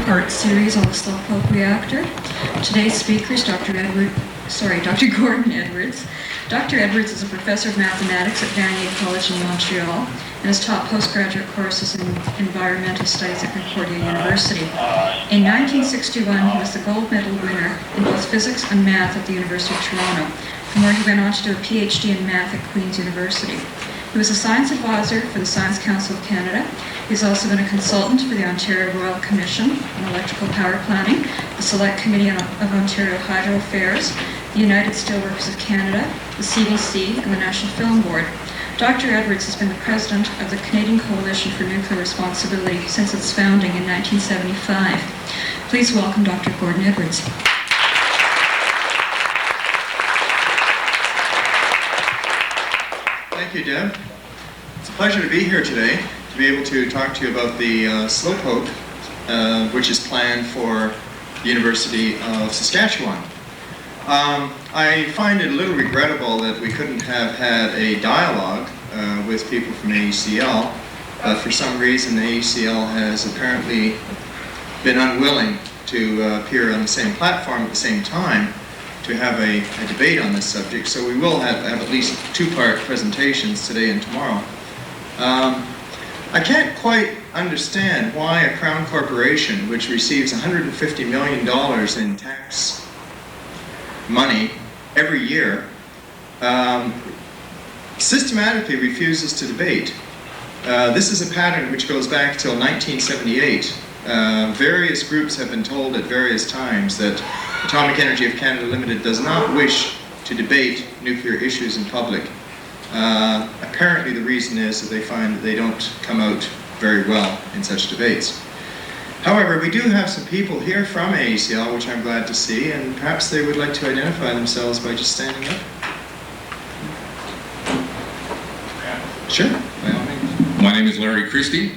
four-part series on the Slowpoke reactor. Today's speaker is Dr. Gordon Edwards. Dr. Edwards is a professor of mathematics at Vanier College in Montreal and has taught postgraduate courses in environmental studies at Concordia University. In 1961, he was the gold medal winner in both physics and math at the University of Toronto, from where he went on to do a PhD in math at Queen's University. He was a science advisor for the Science Council of Canada. He's also been a consultant for the Ontario Royal Commission on Electrical Power Planning, the Select Committee of Ontario Hydro Affairs, the United Steelworkers of Canada, the CBC, and the National Film Board. Dr. Edwards has been the president of the Canadian Coalition for Nuclear Responsibility since its founding in 1975. Please welcome Dr. Gordon Edwards. Thank you, Deb. It's a pleasure to be here today, to be able to talk to you about the Slowpoke, which is planned for the University of Saskatchewan. I find it a little regrettable that we couldn't have had a dialogue with people from AECL, but for some reason the AECL has apparently been unwilling to appear on the same platform at the same time to have a debate on this subject, so we will have at least two-part presentations today and tomorrow. I can't quite understand why a Crown corporation, which receives $150 million in tax money every year, systematically refuses to debate. This is a pattern which goes back till 1978. Various groups have been told at various times that Atomic Energy of Canada Ltd. does not wish to debate nuclear issues in public. Apparently the reason is that they find that they don't come out very well in such debates. However, we do have some people here from AECL, which I'm glad to see, and perhaps they would like to identify themselves by just standing up. Sure, by all means. My name is Larry Christie.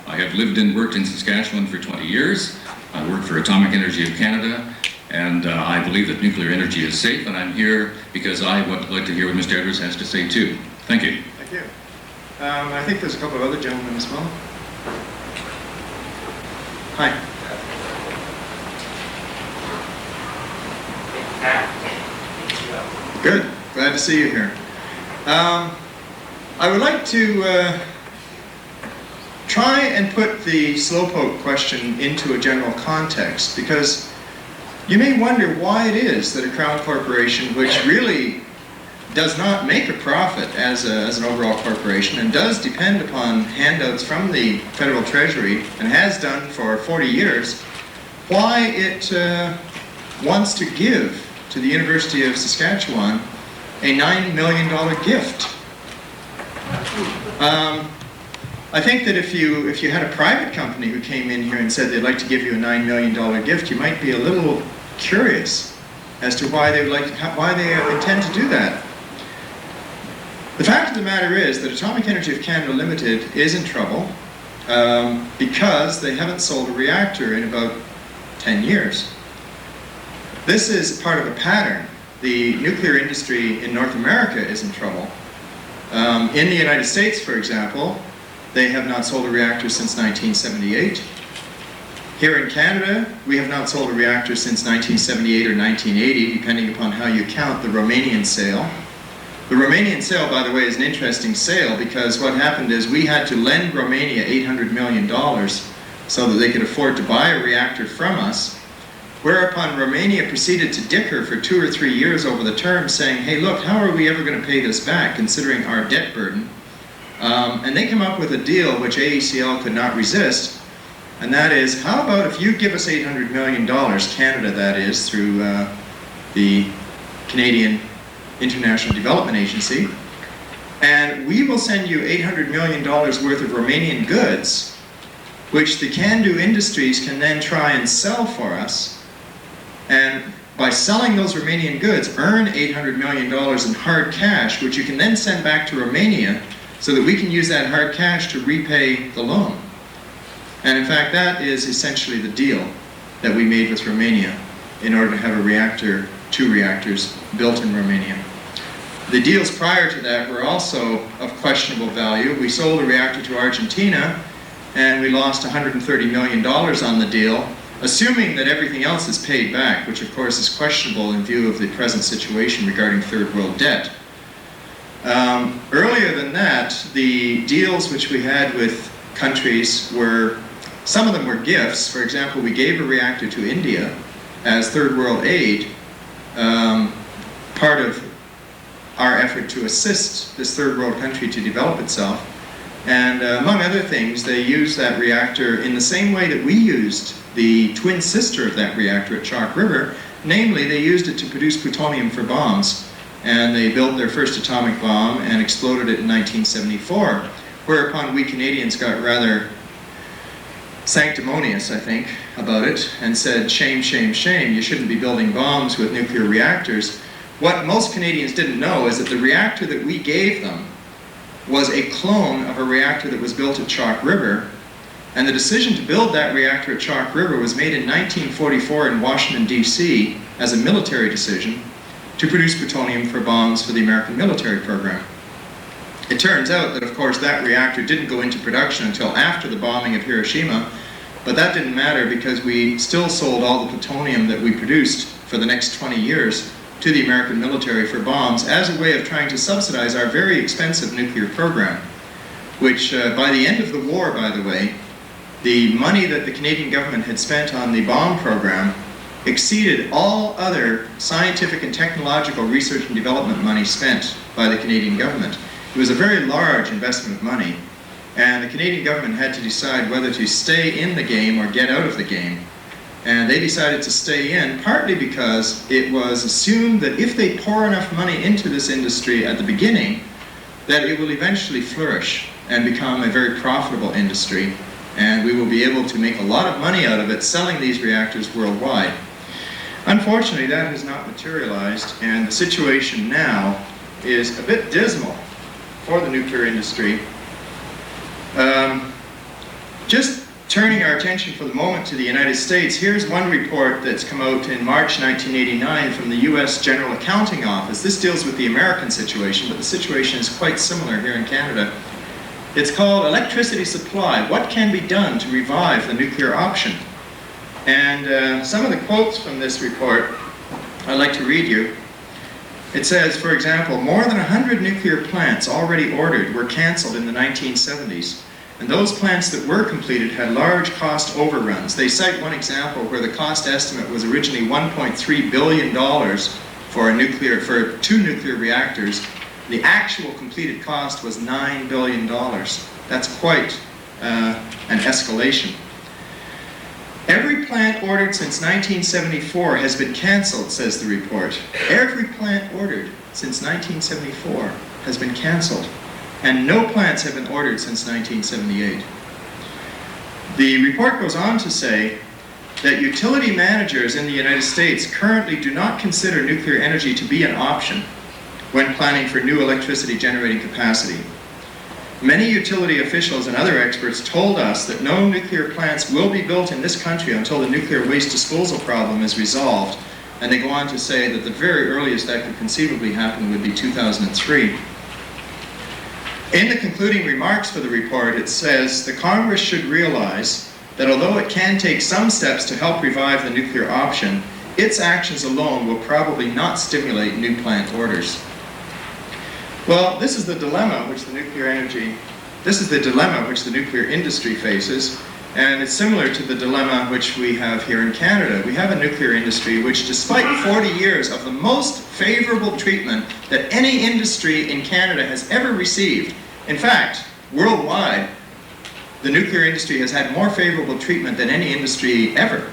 I have lived and worked in Saskatchewan for 20 years. I work for Atomic Energy of Canada, and I believe that nuclear energy is safe, and I'm here because I would like to hear what Mr. Edwards has to say too. Thank you. Thank you. I think there's a couple of other gentlemen as well. Hi. Good. Glad to see you here. I would like to try and put the Slowpoke question into a general context, because you may wonder why it is that a Crown corporation, which really does not make a profit as an overall corporation and does depend upon handouts from the federal treasury and has done for 40 years, why it wants to give to the University of Saskatchewan a $9 million gift. I think that if you had a private company who came in here and said they'd like to give you a $9 million gift, you might be a little curious as to why they intend to do that. The fact of the matter is that Atomic Energy of Canada Ltd. is in trouble because they haven't sold a reactor in about 10 years. This is part of a pattern. The nuclear industry in North America is in trouble. In the United States, for example, they have not sold a reactor since 1978. Here in Canada, we have not sold a reactor since 1978 or 1980, depending upon how you count the Romanian sale. The Romanian sale, by the way, is an interesting sale because what happened is we had to lend Romania $800 million so that they could afford to buy a reactor from us, whereupon Romania proceeded to dicker for 2 or 3 years over the term, saying, hey, look, how are we ever going to pay this back, considering our debt burden? And they come up with a deal which AECL could not resist, and that is, how about if you give us $800 million, Canada that is, through the Canadian International Development Agency, and we will send you $800 million worth of Romanian goods, which the CANDO industries can then try and sell for us, and by selling those Romanian goods, earn $800 million in hard cash, which you can then send back to Romania so that we can use that hard cash to repay the loan. And in fact, that is essentially the deal that we made with Romania in order to have a reactor, 2 reactors, built in Romania. The deals prior to that were also of questionable value. We sold a reactor to Argentina, and we lost $130 million on the deal, assuming that everything else is paid back, which of course is questionable in view of the present situation regarding third world debt. Earlier than that, the deals which we had with countries were, some of them were gifts. For example, we gave a reactor to India as third world aid, part of our effort to assist this third world country to develop itself. And among other things, they used that reactor in the same way that we used the twin sister of that reactor at Chalk River. Namely, they used it to produce plutonium for bombs. And they built their first atomic bomb and exploded it in 1974, whereupon we Canadians got rather sanctimonious, I think, about it, and said, shame, shame, shame, you shouldn't be building bombs with nuclear reactors. What most Canadians didn't know is that the reactor that we gave them was a clone of a reactor that was built at Chalk River, and the decision to build that reactor at Chalk River was made in 1944 in Washington, D.C. as a military decision to produce plutonium for bombs for the American military program. It turns out that, of course, that reactor didn't go into production until after the bombing of Hiroshima, but that didn't matter because we still sold all the plutonium that we produced for the next 20 years to the American military for bombs as a way of trying to subsidize our very expensive nuclear program, which by the end of the war, by the way, the money that the Canadian government had spent on the bomb program exceeded all other scientific and technological research and development money spent by the Canadian government. It was a very large investment of money, and the Canadian government had to decide whether to stay in the game or get out of the game. And they decided to stay in, partly because it was assumed that if they pour enough money into this industry at the beginning, that it will eventually flourish and become a very profitable industry, and we will be able to make a lot of money out of it selling these reactors worldwide. Unfortunately, that has not materialized, and the situation now is a bit dismal for the nuclear industry. Just turning our attention for the moment to the United States, here's one report that's come out in March 1989 from the U.S. General Accounting Office. This deals with the American situation, but the situation is quite similar here in Canada. It's called Electricity Supply: What Can Be Done to Revive the Nuclear Option? And some of the quotes from this report I'd like to read you. It says, for example, more than 100 nuclear plants already ordered were cancelled in the 1970s. And those plants that were completed had large cost overruns. They cite one example where the cost estimate was originally $1.3 billion for two nuclear reactors. The actual completed cost was $9 billion. That's quite an escalation. Every plant ordered since 1974 has been cancelled, says the report. Every plant ordered since 1974 has been cancelled, and no plants have been ordered since 1978. The report goes on to say that utility managers in the United States currently do not consider nuclear energy to be an option when planning for new electricity generating capacity. Many utility officials and other experts told us that no nuclear plants will be built in this country until the nuclear waste disposal problem is resolved. And they go on to say that the very earliest that could conceivably happen would be 2003. In the concluding remarks for the report, it says, the Congress should realize that although it can take some steps to help revive the nuclear option, its actions alone will probably not stimulate new plant orders. Well, this is the dilemma which the nuclear industry faces, and it's similar to the dilemma which we have here in Canada. We have a nuclear industry which, despite 40 years of the most favorable treatment that any industry in Canada has ever received, in fact, worldwide, the nuclear industry has had more favorable treatment than any industry ever,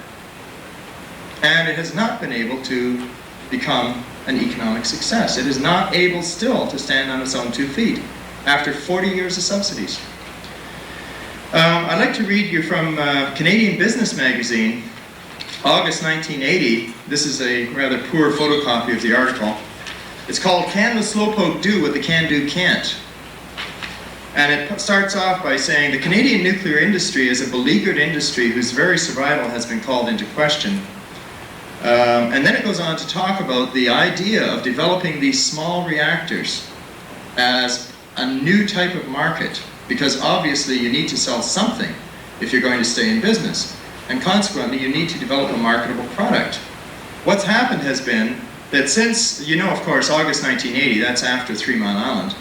and it has not been able to become an economic success. It is not able still to stand on its own 2 feet after 40 years of subsidies. I'd like to read you from Canadian Business Magazine, August 1980. This is a rather poor photocopy of the article. It's called Can the Slowpoke Do What the Can-Do Can't? And it starts off by saying, the Canadian nuclear industry is a beleaguered industry whose very survival has been called into question. And then it goes on to talk about the idea of developing these small reactors as a new type of market, because obviously you need to sell something if you're going to stay in business. and consequently you need to develop a marketable product. What's happened has been that since, you know, of course, August 1980, that's after 3 Mile Island,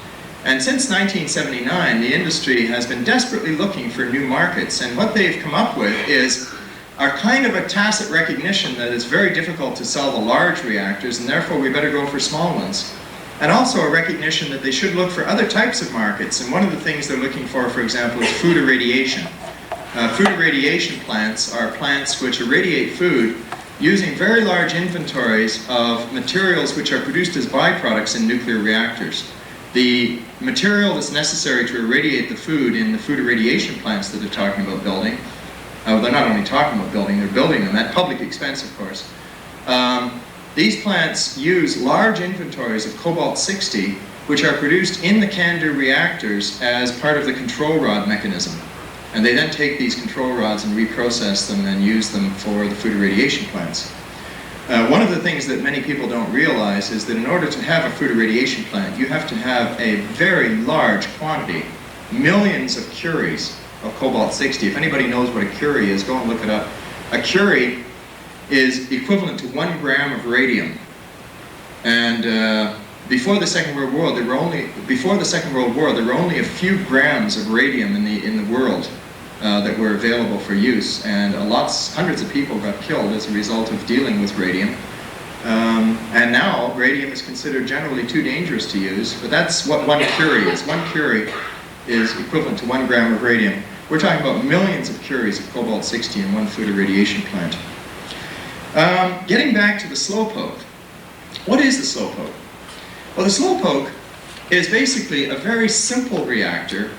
and since 1979, the industry has been desperately looking for new markets, and what they've come up with is a kind of a tacit recognition that it's very difficult to sell the large reactors, and therefore we better go for small ones. And also a recognition that they should look for other types of markets, and one of the things they're looking for example, is food irradiation. Food irradiation plants are plants which irradiate food using very large inventories of materials which are produced as byproducts in nuclear reactors. The material that's necessary to irradiate the food in the food irradiation plants that they're talking about building, they're not only talking about building, they're building them at public expense, of course. These plants use large inventories of cobalt-60, which are produced in the CANDU reactors as part of the control rod mechanism. And they then take these control rods and reprocess them and use them for the food irradiation plants. One of the things that many people don't realize is that in order to have a food irradiation plant, you have to have a very large quantity, millions of curies of cobalt-60. If anybody knows what a curie is, go and look it up. A curie is equivalent to 1 gram of radium. And before the Second World War, there were only a few grams of radium in the world that were available for use, and hundreds of people got killed as a result of dealing with radium. And now radium is considered generally too dangerous to use, but that's what 1 curie is. 1 curie is equivalent to 1 gram of radium. We're talking about millions of curies of cobalt-60 in one food irradiation plant. Getting back to the Slowpoke. What is the Slowpoke? Well, the Slowpoke is basically a very simple reactor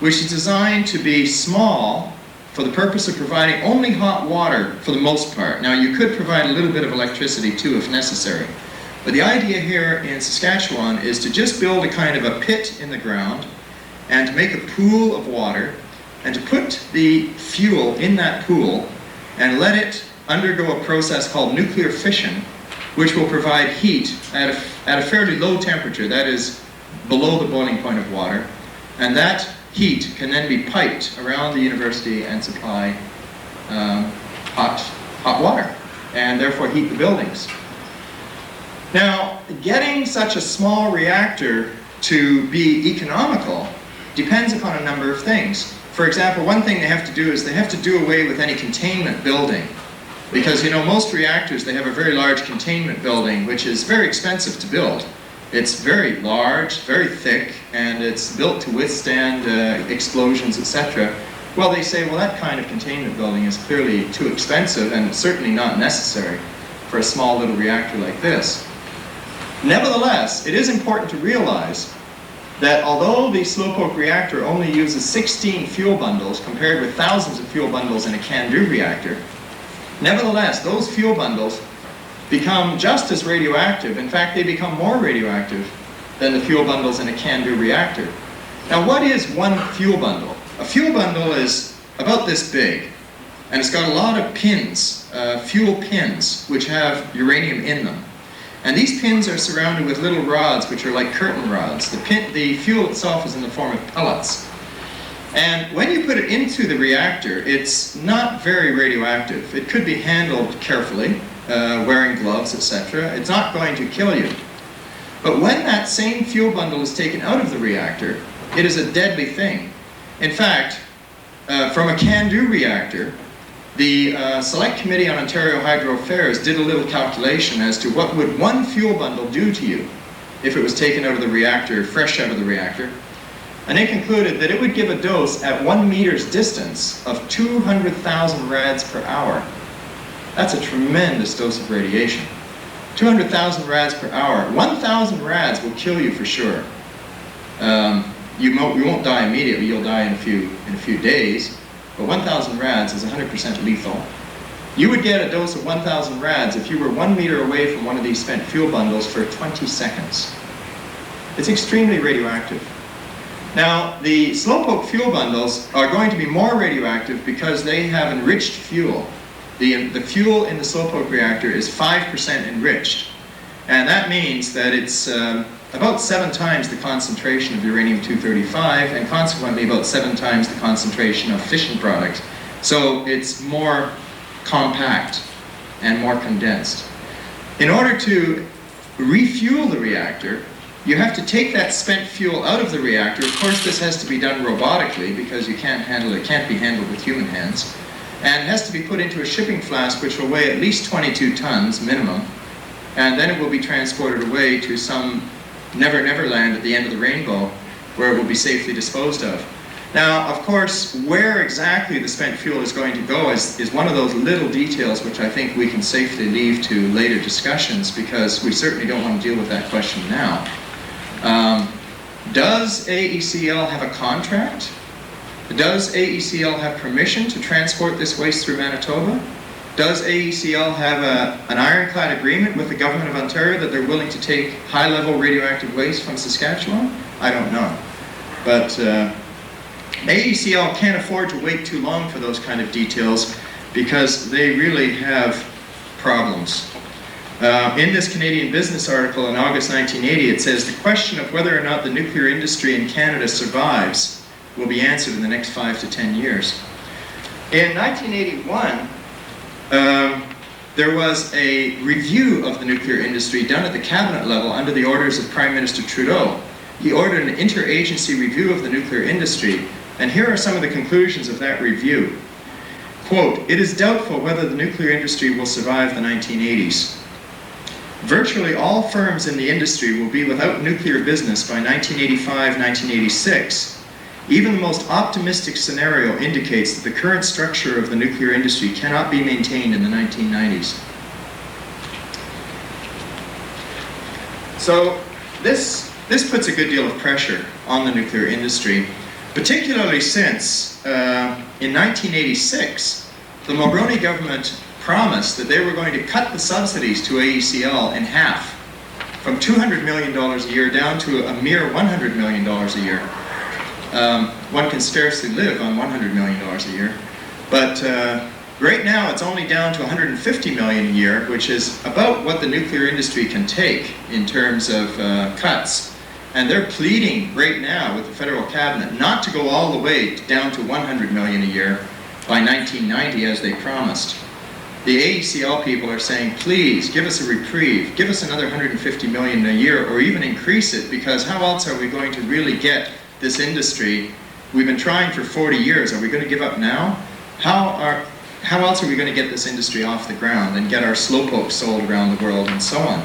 which is designed to be small for the purpose of providing only hot water for the most part. Now, you could provide a little bit of electricity too if necessary. But the idea here in Saskatchewan is to just build a kind of a pit in the ground and to make a pool of water and to put the fuel in that pool and let it undergo a process called nuclear fission, which will provide heat at a fairly low temperature, that is below the boiling point of water, and that heat can then be piped around the university and supply hot water, and therefore heat the buildings. Now, getting such a small reactor to be economical depends upon a number of things. For example, one thing they have to do is they have to do away with any containment building. Because, you know, most reactors, they have a very large containment building, which is very expensive to build. It's very large, very thick, and it's built to withstand explosions, etc. Well, they say, well, that kind of containment building is clearly too expensive and certainly not necessary for a small little reactor like this. Nevertheless, it is important to realize that although the Slowpoke reactor only uses 16 fuel bundles compared with thousands of fuel bundles in a CANDU reactor, nevertheless, those fuel bundles become just as radioactive. In fact, they become more radioactive than the fuel bundles in a CANDU reactor. Now, what is one fuel bundle? A fuel bundle is about this big, and it's got a lot of pins, fuel pins, which have uranium in them. And these pins are surrounded with little rods, which are like curtain rods. The fuel itself is in the form of pellets. And when you put it into the reactor, it's not very radioactive. It could be handled carefully, wearing gloves, etc. It's not going to kill you. But when that same fuel bundle is taken out of the reactor, it is a deadly thing. In fact, from a CANDU reactor, the Select Committee on Ontario Hydro Affairs did a little calculation as to what would one fuel bundle do to you if it was taken out of the reactor, fresh out of the reactor. And they concluded that it would give a dose at 1 meter's distance of 200,000 rads per hour. That's a tremendous dose of radiation. 200,000 rads per hour. 1,000 rads will kill you for sure. You won't die immediately, you'll die in a few days, but 1,000 rads is 100% lethal. You would get a dose of 1,000 rads if you were 1 meter away from one of these spent fuel bundles for 20 seconds. It's extremely radioactive. Now, the Slowpoke fuel bundles are going to be more radioactive because they have enriched fuel. The fuel in the Slowpoke reactor is 5% enriched. And that means that it's about 7 times the concentration of uranium-235 and consequently about 7 times the concentration of fission products. So it's more compact and more condensed. In order to refuel the reactor, you have to take that spent fuel out of the reactor. Of course, this has to be done robotically because you can't handle it, can't be handled with human hands. And it has to be put into a shipping flask which will weigh at least 22 tons minimum. And then it will be transported away to some never land at the end of the rainbow where it will be safely disposed of. Now, of course, where exactly the spent fuel is going to go is one of those little details which I think we can safely leave to later discussions, because we certainly don't want to deal with that question now. Does AECL have a contract? Does AECL have permission to transport this waste through Manitoba? Does AECL have an ironclad agreement with the government of Ontario that they're willing to take high-level radioactive waste from Saskatchewan? I don't know. But AECL can't afford to wait too long for those kind of details, because they really have problems. In this Canadian Business article in August 1980, it says the question of whether or not the nuclear industry in Canada survives will be answered in the next 5 to 10 years. In 1981, there was a review of the nuclear industry done at the cabinet level under the orders of Prime Minister Trudeau. He ordered an interagency review of the nuclear industry, and here are some of the conclusions of that review. Quote, "It is doubtful whether the nuclear industry will survive the 1980s. Virtually all firms in the industry will be without nuclear business by 1985-1986. Even the most optimistic scenario indicates that the current structure of the nuclear industry cannot be maintained in the 1990s. So this puts a good deal of pressure on the nuclear industry, particularly since in 1986, the Mulroney government promised that they were going to cut the subsidies to AECL in half, from $200 million a year down to a mere $100 million a year. One can scarcely live on $100 million a year. But right now it's only down to $150 million a year, which is about what the nuclear industry can take in terms of cuts. And they're pleading right now with the federal cabinet not to go all the way down to $100 million a year by 1990 as they promised. The AECL people are saying, please give us a reprieve, give us another $150 million a year, or even increase it, because how else are we going to really get this industry? We've been trying for 40 years. Are we going to give up now? How else are we going to get this industry off the ground and get our Slowpoke sold around the world and so on?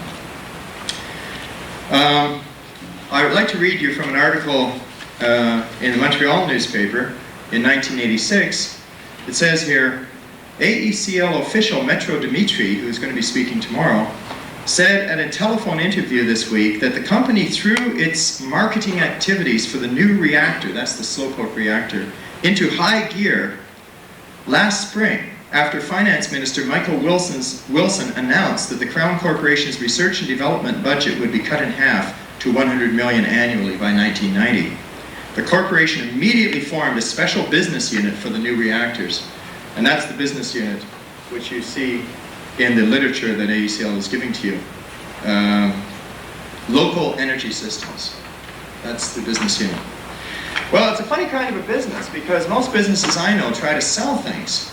I would like to read you from an article in the Montreal newspaper in 1986. It says here, AECL official Metro Dimitri, who's going to be speaking tomorrow, said at a telephone interview this week that the company threw its marketing activities for the new reactor, that's the Slowpoke reactor, into high gear last spring after Finance Minister Michael Wilson announced that the Crown Corporation's research and development budget would be cut in half to $100 million annually by 1990. The corporation immediately formed a special business unit for the new reactors. And that's the business unit which you see in the literature that AECL is giving to you. Local energy systems. That's the business unit. Well, it's a funny kind of a business, because most businesses I know try to sell things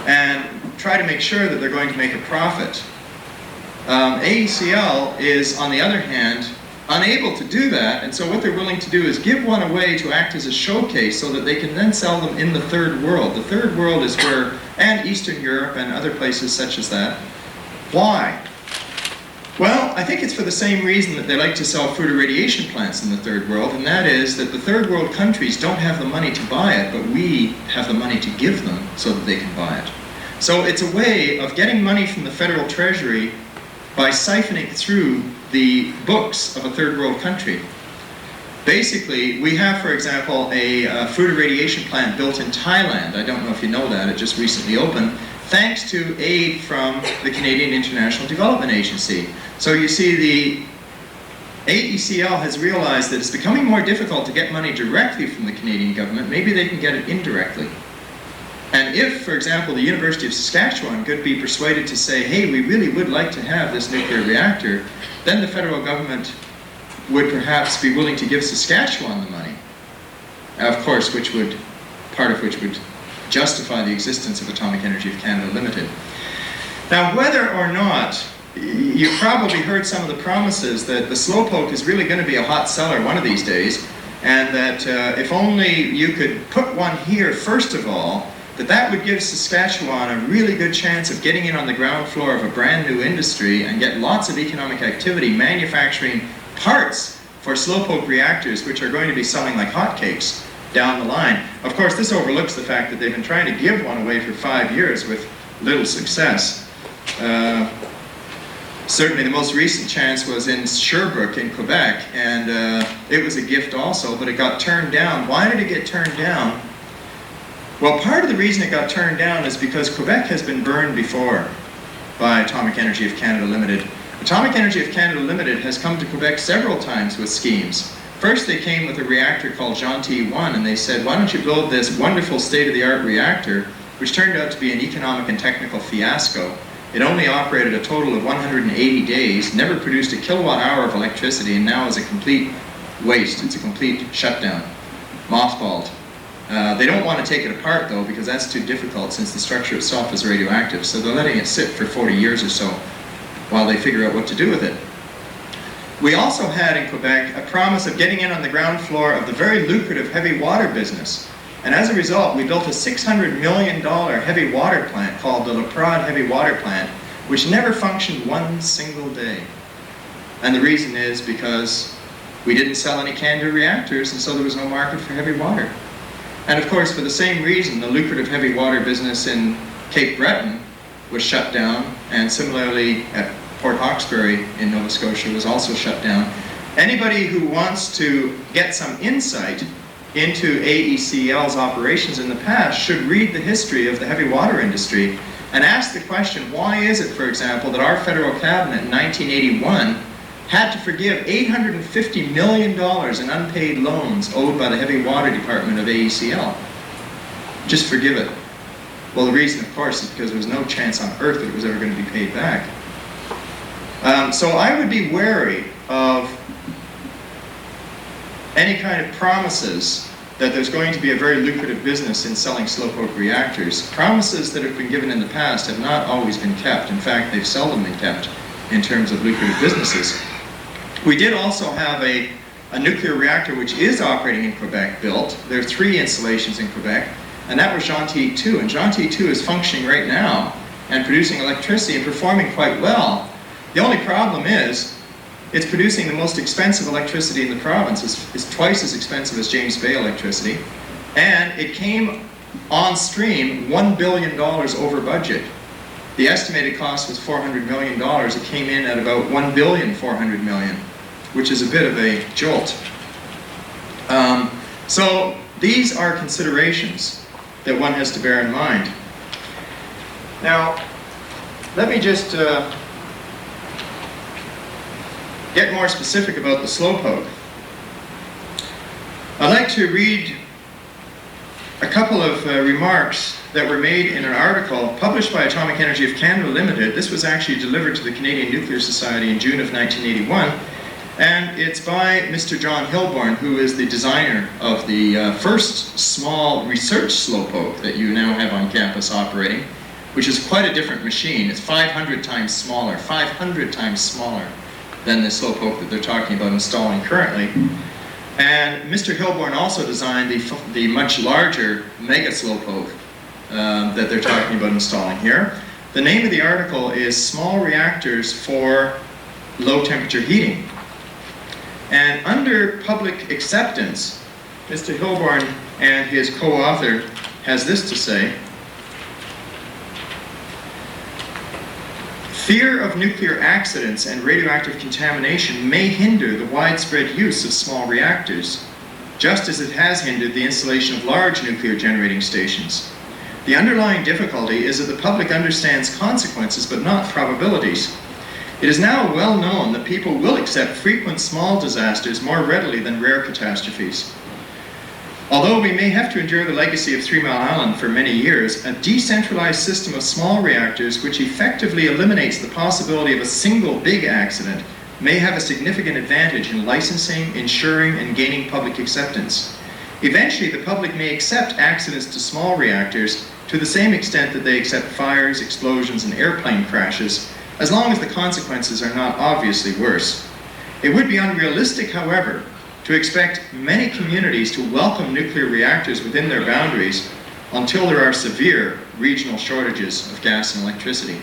and try to make sure that they're going to make a profit. AECL is, on the other hand, unable to do that, and so what they're willing to do is give one away to act as a showcase so that they can then sell them in the third world. The third world is where, and Eastern Europe and other places such as that. Why? Well, I think it's for the same reason that they like to sell food irradiation plants in the third world, and that is that the third world countries don't have the money to buy it, but we have the money to give them so that they can buy it. So it's a way of getting money from the federal treasury by siphoning through the books of a third world country. Basically, we have, for example, a food irradiation plant built in Thailand. I don't know if you know that, it just recently opened, thanks to aid from the Canadian International Development Agency. So you see, the AECL has realized that it's becoming more difficult to get money directly from the Canadian government. Maybe they can get it indirectly. And if, for example, the University of Saskatchewan could be persuaded to say, hey, we really would like to have this nuclear reactor, then the federal government would perhaps be willing to give Saskatchewan the money, of course, part of which would justify the existence of Atomic Energy of Canada Ltd. Now, whether or not, you've probably heard some of the promises that the Slowpoke is really going to be a hot seller one of these days, and that if only you could put one here first of all, that would give Saskatchewan a really good chance of getting in on the ground floor of a brand new industry and get lots of economic activity manufacturing parts for Slowpoke reactors, which are going to be selling like hotcakes down the line. Of course, this overlooks the fact that they've been trying to give one away for 5 years with little success. Certainly the most recent chance was in Sherbrooke in Quebec, and it was a gift also, but it got turned down. Why did it get turned down? Well, part of the reason it got turned down is because Quebec has been burned before by Atomic Energy of Canada Ltd. Atomic Energy of Canada Ltd. has come to Quebec several times with schemes. First, they came with a reactor called Gentil 1, and they said, why don't you build this wonderful state-of-the-art reactor, which turned out to be an economic and technical fiasco. It only operated a total of 180 days, never produced a kilowatt hour of electricity, and now is a complete waste. It's a complete shutdown, mothballed. They don't want to take it apart though, because that's too difficult since the structure itself is radioactive, so they're letting it sit for 40 years or so while they figure out what to do with it. We also had in Quebec a promise of getting in on the ground floor of the very lucrative heavy water business. And as a result, we built a $600 million heavy water plant called the La Prade Heavy Water Plant, which never functioned one single day. And the reason is because we didn't sell any CANDU reactors, and so there was no market for heavy water. And of course, for the same reason, the lucrative heavy water business in Cape Breton was shut down, and similarly at Port Hawkesbury in Nova Scotia was also shut down. Anybody who wants to get some insight into AECL's operations in the past should read the history of the heavy water industry and ask the question, why is it, for example, that our federal cabinet in 1981 had to forgive $850 million in unpaid loans owed by the heavy water department of AECL? Just forgive it. Well, the reason, of course, is because there was no chance on earth that it was ever going to be paid back. So I would be wary of any kind of promises that there's going to be a very lucrative business in selling Slowpoke reactors. Promises that have been given in the past have not always been kept. In fact, they've seldom been kept in terms of lucrative businesses. We did also have a nuclear reactor which is operating in Quebec built. There are 3 installations in Quebec, and that was Gentil 2. And Gentil 2 is functioning right now and producing electricity and performing quite well. The only problem is it's producing the most expensive electricity in the province. It's twice as expensive as James Bay electricity. And it came on stream $1 billion over budget. The estimated cost was $400 million. It came in at about $1.4 billion, which is a bit of a jolt. So these are considerations that one has to bear in mind. Now, let me just get more specific about the Slowpoke. I'd like to read a couple of remarks that were made in an article published by Atomic Energy of Canada Ltd. This was actually delivered to the Canadian Nuclear Society in June of 1981, and it's by Mr. John Hilborn, who is the designer of the first small research Slowpoke that you now have on campus operating, which is quite a different machine. It's 500 times smaller than the Slowpoke that they're talking about installing currently. And Mr. Hilborn also designed the much larger mega Slowpoke that they're talking about installing here. The name of the article is Small Reactors for Low Temperature Heating. And under public acceptance, Mr. Hilborn and his co-author has this to say: fear of nuclear accidents and radioactive contamination may hinder the widespread use of small reactors, just as it has hindered the installation of large nuclear generating stations. The underlying difficulty is that the public understands consequences but not probabilities. It is now well known that people will accept frequent small disasters more readily than rare catastrophes. Although we may have to endure the legacy of 3 Mile Island for many years, a decentralized system of small reactors which effectively eliminates the possibility of a single big accident may have a significant advantage in licensing, insuring, and gaining public acceptance. Eventually, the public may accept accidents to small reactors to the same extent that they accept fires, explosions, and airplane crashes, as long as the consequences are not obviously worse. It would be unrealistic, however, to expect many communities to welcome nuclear reactors within their boundaries until there are severe regional shortages of gas and electricity.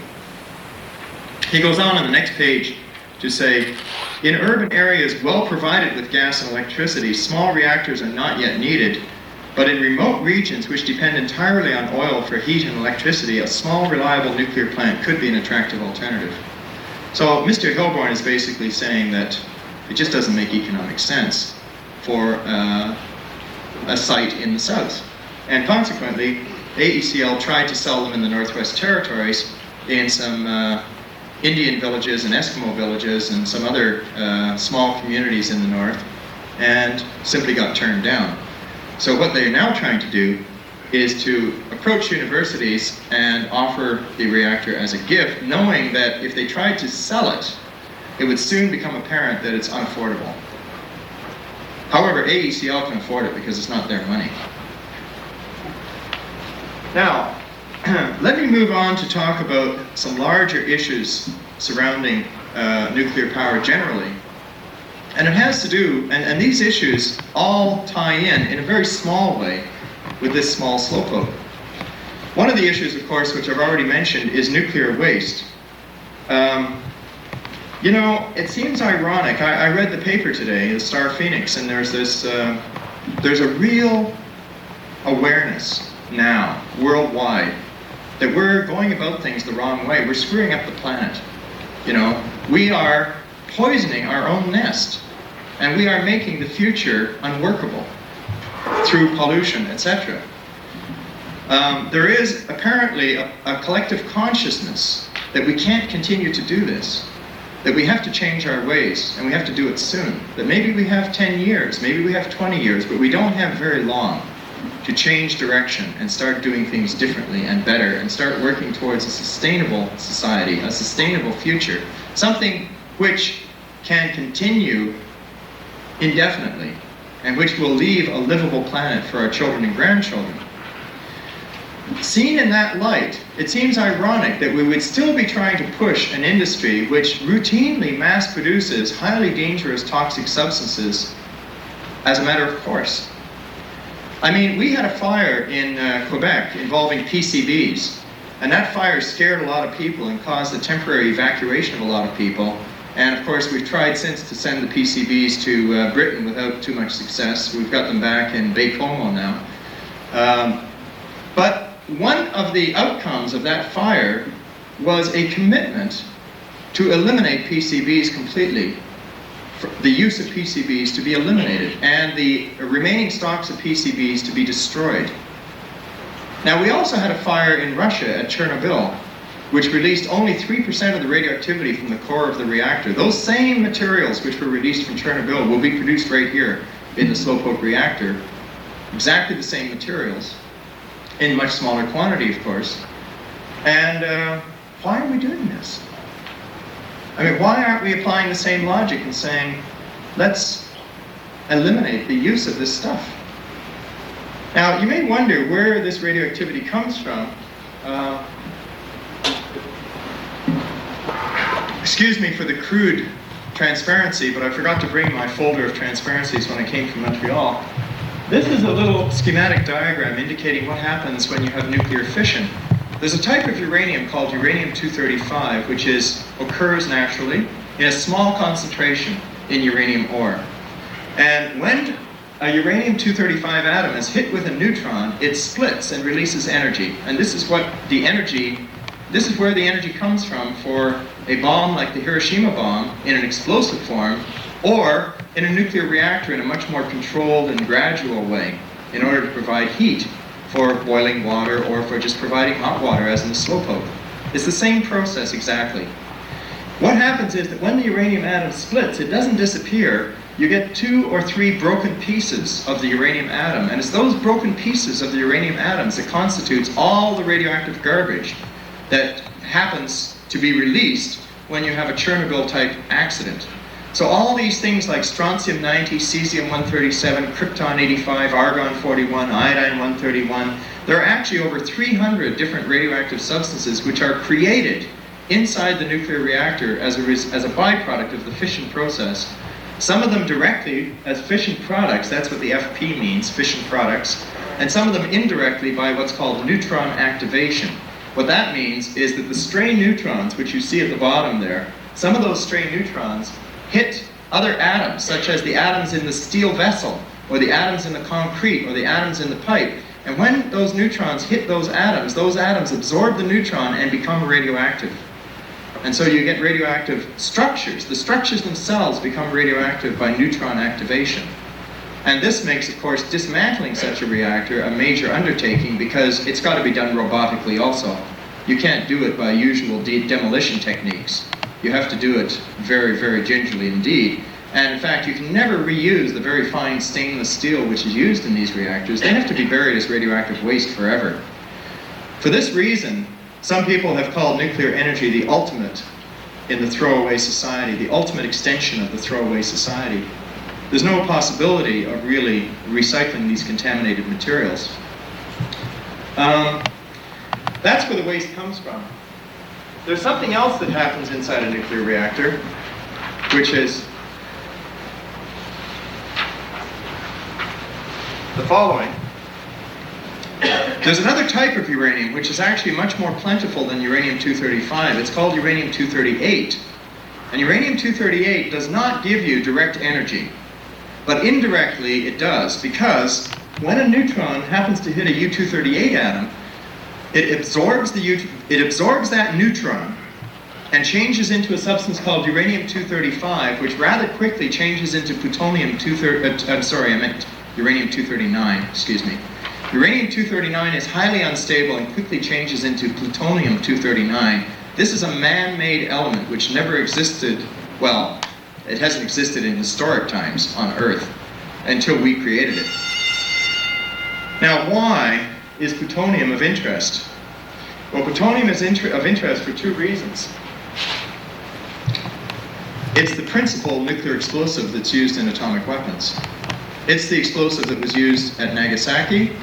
He goes on the next page to say, in urban areas well provided with gas and electricity, small reactors are not yet needed, but in remote regions which depend entirely on oil for heat and electricity, a small, reliable nuclear plant could be an attractive alternative. So Mr. Hilborn is basically saying that it just doesn't make economic sense for a site in the south. And consequently, AECL tried to sell them in the Northwest Territories in some Indian villages and Eskimo villages and some other small communities in the north, and simply got turned down. So what they are now trying to do is to approach universities and offer the reactor as a gift, knowing that if they tried to sell it, it would soon become apparent that it's unaffordable. However, AECL can afford it because it's not their money. Now, let me move on to talk about some larger issues surrounding nuclear power generally. And it has to do, and these issues all tie in a very small way with this small slowpoke. One of the issues, of course, which I've already mentioned, is nuclear waste. You know, it seems ironic. I read the paper today, the Star Phoenix, and there's this, there's a real awareness now, worldwide, that we're going about things the wrong way. We're screwing up the planet. You know, we are poisoning our own nest, and we are making the future unworkable through pollution, etc. There is apparently a collective consciousness that we can't continue to do this, that we have to change our ways, and we have to do it soon. That maybe we have 10 years, maybe we have 20 years, but we don't have very long to change direction and start doing things differently and better and start working towards a sustainable society, a sustainable future, something which can continue indefinitely and which will leave a livable planet for our children and grandchildren. Seen in that light, it seems ironic that we would still be trying to push an industry which routinely mass produces highly dangerous toxic substances as a matter of course. I mean, we had a fire in Quebec involving PCBs, and that fire scared a lot of people and caused a temporary evacuation of a lot of people. And of course, we've tried since to send the PCBs to Britain without too much success. We've got them back in Baie-Comeau now. But one of the outcomes of that fire was a commitment to eliminate PCBs completely, the use of PCBs to be eliminated, and the remaining stocks of PCBs to be destroyed. Now, we also had a fire in Russia at Chernobyl, which released only 3% of the radioactivity from the core of the reactor. Those same materials which were released from Chernobyl will be produced right here in the Slowpoke reactor. Exactly the same materials, in much smaller quantity, of course. And why are we doing this? I mean, why aren't we applying the same logic and saying, let's eliminate the use of this stuff? Now, you may wonder where this radioactivity comes from. Excuse me for the crude transparency, but I forgot to bring my folder of transparencies when I came from Montreal. This is a little schematic diagram indicating what happens when you have nuclear fission. There's a type of uranium called uranium-235, which occurs naturally in a small concentration in uranium ore. And when a uranium-235 atom is hit with a neutron, it splits and releases energy. And this is where the energy comes from for a bomb like the Hiroshima bomb in an explosive form, or in a nuclear reactor in a much more controlled and gradual way in order to provide heat for boiling water or for just providing hot water, as in the Slowpoke. It's the same process exactly. What happens is that when the uranium atom splits, it doesn't disappear. You get 2 or 3 broken pieces of the uranium atom, and it's those broken pieces of the uranium atoms that constitutes all the radioactive garbage that happens to be released when you have a Chernobyl-type accident. So all these things like strontium-90, cesium-137, krypton-85, argon-41, iodine-131, there are actually over 300 different radioactive substances which are created inside the nuclear reactor as a byproduct of the fission process. Some of them directly as fission products, that's what the FP means, fission products, and some of them indirectly by what's called neutron activation. What that means is that the stray neutrons, which you see at the bottom there, some of those stray neutrons hit other atoms, such as the atoms in the steel vessel, or the atoms in the concrete, or the atoms in the pipe. And when those neutrons hit those atoms absorb the neutron and become radioactive. And so you get radioactive structures. The structures themselves become radioactive by neutron activation. And this makes, of course, dismantling such a reactor a major undertaking because it's got to be done robotically also. You can't do it by usual demolition techniques. You have to do it very, very gingerly indeed. And in fact, you can never reuse the very fine stainless steel which is used in these reactors. They have to be buried as radioactive waste forever. For this reason, some people have called nuclear energy the ultimate in the throwaway society, the ultimate extension of the throwaway society. There's no possibility of really recycling these contaminated materials. That's where the waste comes from. There's something else that happens inside a nuclear reactor, which is the following. There's another type of uranium which is actually much more plentiful than uranium-235. It's called uranium-238. And uranium-238 does not give you direct energy, but indirectly it does, because when a neutron happens to hit a U-238 atom, it absorbs that neutron and changes into a substance called uranium-235, which rather quickly changes into uranium-239, excuse me. Uranium-239 is highly unstable and quickly changes into plutonium-239. This is a man-made element which never existed, well, it hasn't existed in historic times on Earth until we created it. Now, why is plutonium of interest? Well, plutonium is of interest for two reasons. It's the principal nuclear explosive that's used in atomic weapons. It's the explosive that was used at Nagasaki,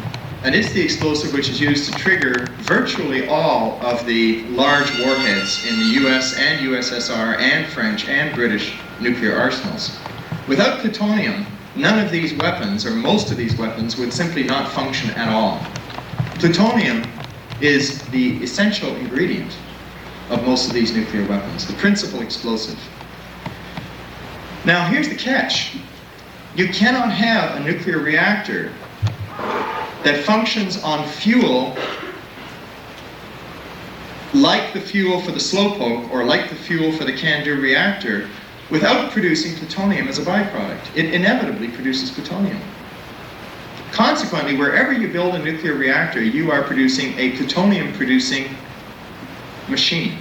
and it's the explosive which is used to trigger virtually all of the large warheads in the US and USSR and French and British nuclear arsenals. Without plutonium, none of these weapons, or most of these weapons, would simply not function at all. Plutonium is the essential ingredient of most of these nuclear weapons, the principal explosive. Now, here's the catch. You cannot have a nuclear reactor that functions on fuel like the fuel for the Slowpoke or like the fuel for the CANDU reactor without producing plutonium as a byproduct. It inevitably produces plutonium. Consequently, wherever you build a nuclear reactor, you are producing a plutonium-producing machine.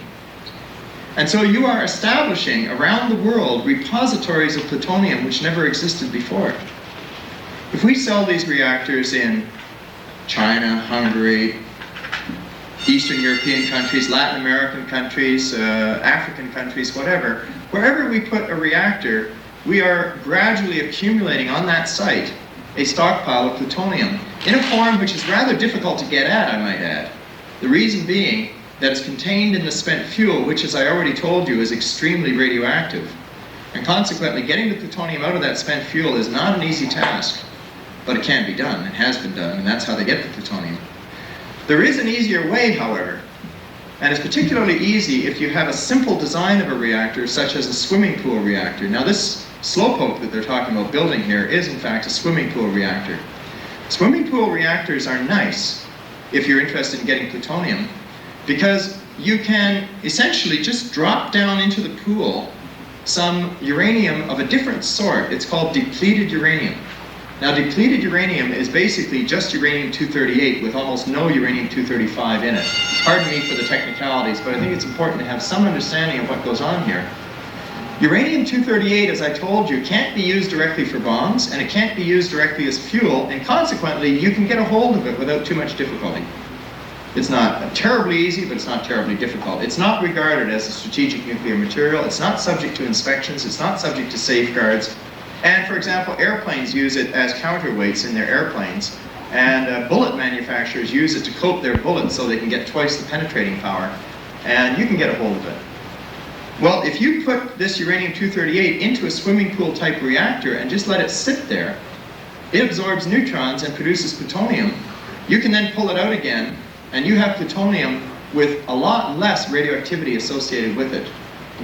And so you are establishing around the world repositories of plutonium which never existed before. If we sell these reactors in China, Hungary, Eastern European countries, Latin American countries, African countries, whatever, wherever we put a reactor, we are gradually accumulating on that site a stockpile of plutonium in a form which is rather difficult to get at, I might add. The reason being that it's contained in the spent fuel, which, as I already told you, is extremely radioactive. And consequently, getting the plutonium out of that spent fuel is not an easy task, but it can be done, it has been done, and that's how they get the plutonium. There is an easier way, however, and it's particularly easy if you have a simple design of a reactor, such as a swimming pool reactor. Now, this Slowpoke that they're talking about building here is, in fact, a swimming pool reactor. Swimming pool reactors are nice if you're interested in getting plutonium, because you can essentially just drop down into the pool some uranium of a different sort. It's called depleted uranium. Now, depleted uranium is basically just uranium-238 with almost no uranium-235 in it. Pardon me for the technicalities, but I think it's important to have some understanding of what goes on here. Uranium-238, as I told you, can't be used directly for bombs, and it can't be used directly as fuel, and consequently, you can get a hold of it without too much difficulty. It's not terribly easy, but it's not terribly difficult. It's not regarded as a strategic nuclear material. It's not subject to inspections. It's not subject to safeguards. And for example, airplanes use it as counterweights in their airplanes. And bullet manufacturers use it to coat their bullets so they can get twice the penetrating power. And you can get a hold of it. Well, if you put this uranium-238 into a swimming pool type reactor and just let it sit there, it absorbs neutrons and produces plutonium. You can then pull it out again, and you have plutonium with a lot less radioactivity associated with it.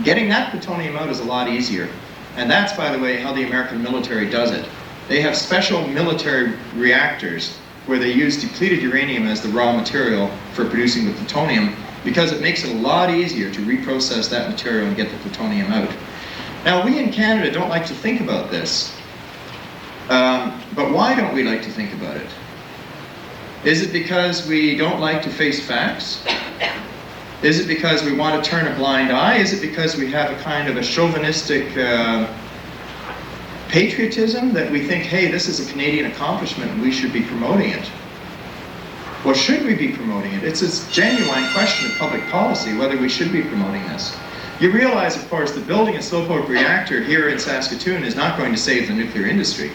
Getting that plutonium out is a lot easier. And that's, by the way, how the American military does it. They have special military reactors where they use depleted uranium as the raw material for producing the plutonium, because it makes it a lot easier to reprocess that material and get the plutonium out. Now, we in Canada don't like to think about this. But why don't we like to think about it? Is it because we don't like to face facts? Is it because we want to turn a blind eye? Is it because we have a kind of a chauvinistic patriotism that we think, hey, this is a Canadian accomplishment and we should be promoting it? Well, should we be promoting it? It's a genuine question of public policy whether we should be promoting this. You realize, of course, that building a Slowpoke reactor here in Saskatoon is not going to save the nuclear industry.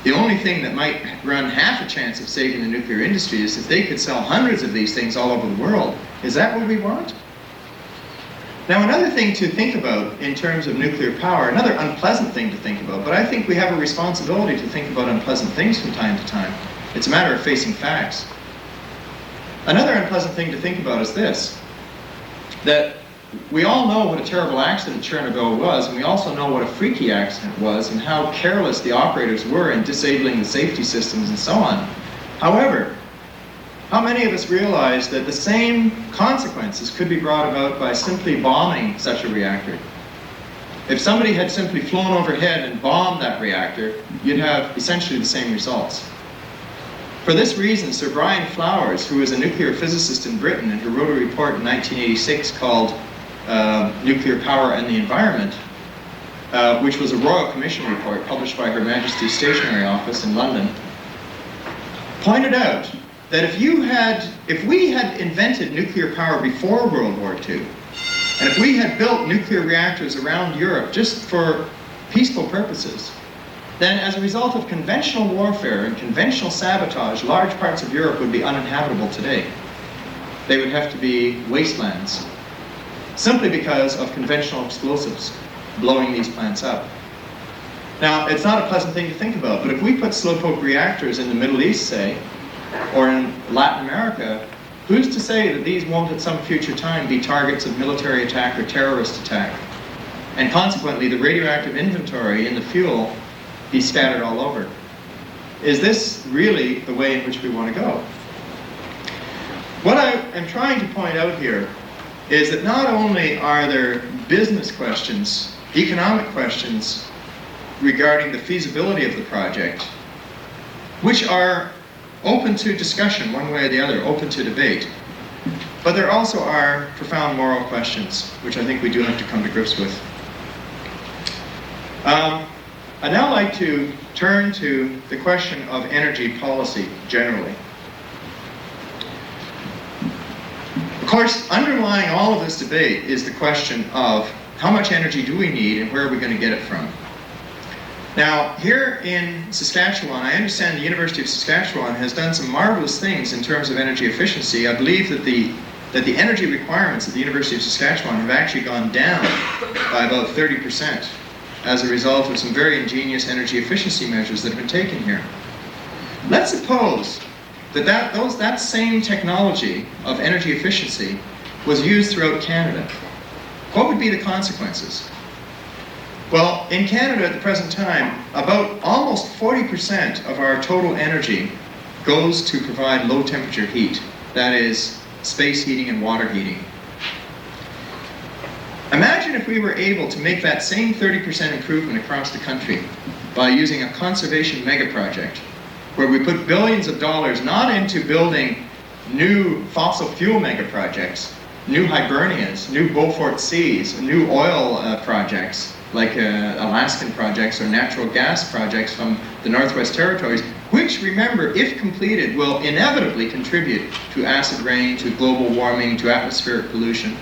The only thing that might run half a chance of saving the nuclear industry is if they could sell hundreds of these things all over the world. Is that what we want? Now, another thing to think about in terms of nuclear power, another unpleasant thing to think about, but I think we have a responsibility to think about unpleasant things from time to time. It's a matter of facing facts. Another unpleasant thing to think about is this, that we all know what a terrible accident Chernobyl was, and we also know what a freaky accident was and how careless the operators were in disabling the safety systems and so on. However, how many of us realize that the same consequences could be brought about by simply bombing such a reactor? If somebody had simply flown overhead and bombed that reactor, you'd have essentially the same results. For this reason, Sir Brian Flowers, who was a nuclear physicist in Britain and who wrote a report in 1986 called Nuclear Power and the Environment, which was a Royal Commission report published by Her Majesty's Stationery Office in London, pointed out that if we had invented nuclear power before World War II, and if we had built nuclear reactors around Europe just for peaceful purposes, then as a result of conventional warfare and conventional sabotage, large parts of Europe would be uninhabitable today. They would have to be wastelands, simply because of conventional explosives blowing these plants up. Now, it's not a pleasant thing to think about, but if we put Slowpoke reactors in the Middle East, say, or in Latin America, who's to say that these won't at some future time be targets of military attack or terrorist attack? And consequently, the radioactive inventory in the fuel be scattered all over. Is this really the way in which we want to go? What I am trying to point out here is that not only are there business questions, economic questions regarding the feasibility of the project, which are open to discussion one way or the other, open to debate, but there also are profound moral questions, which I think we do have to come to grips with. I'd now like to turn to the question of energy policy generally. Of course, underlying all of this debate is the question of how much energy do we need and where are we going to get it from? Now, here in Saskatchewan, I understand the University of Saskatchewan has done some marvelous things in terms of energy efficiency. I believe that the energy requirements at the University of Saskatchewan have actually gone down by about 30%. As a result of some very ingenious energy efficiency measures that have been taken here. Let's suppose that that same technology of energy efficiency was used throughout Canada. What would be the consequences? Well, in Canada at the present time, about almost 40% of our total energy goes to provide low temperature heat. That is, space heating and water heating. Imagine if we were able to make that same 30% improvement across the country by using a conservation mega project, where we put billions of dollars not into building new fossil fuel mega projects, new Hibernias, new Beaufort Cs, new oil projects, like Alaskan projects or natural gas projects from the Northwest Territories, which, remember, if completed, will inevitably contribute to acid rain, to global warming, to atmospheric pollution.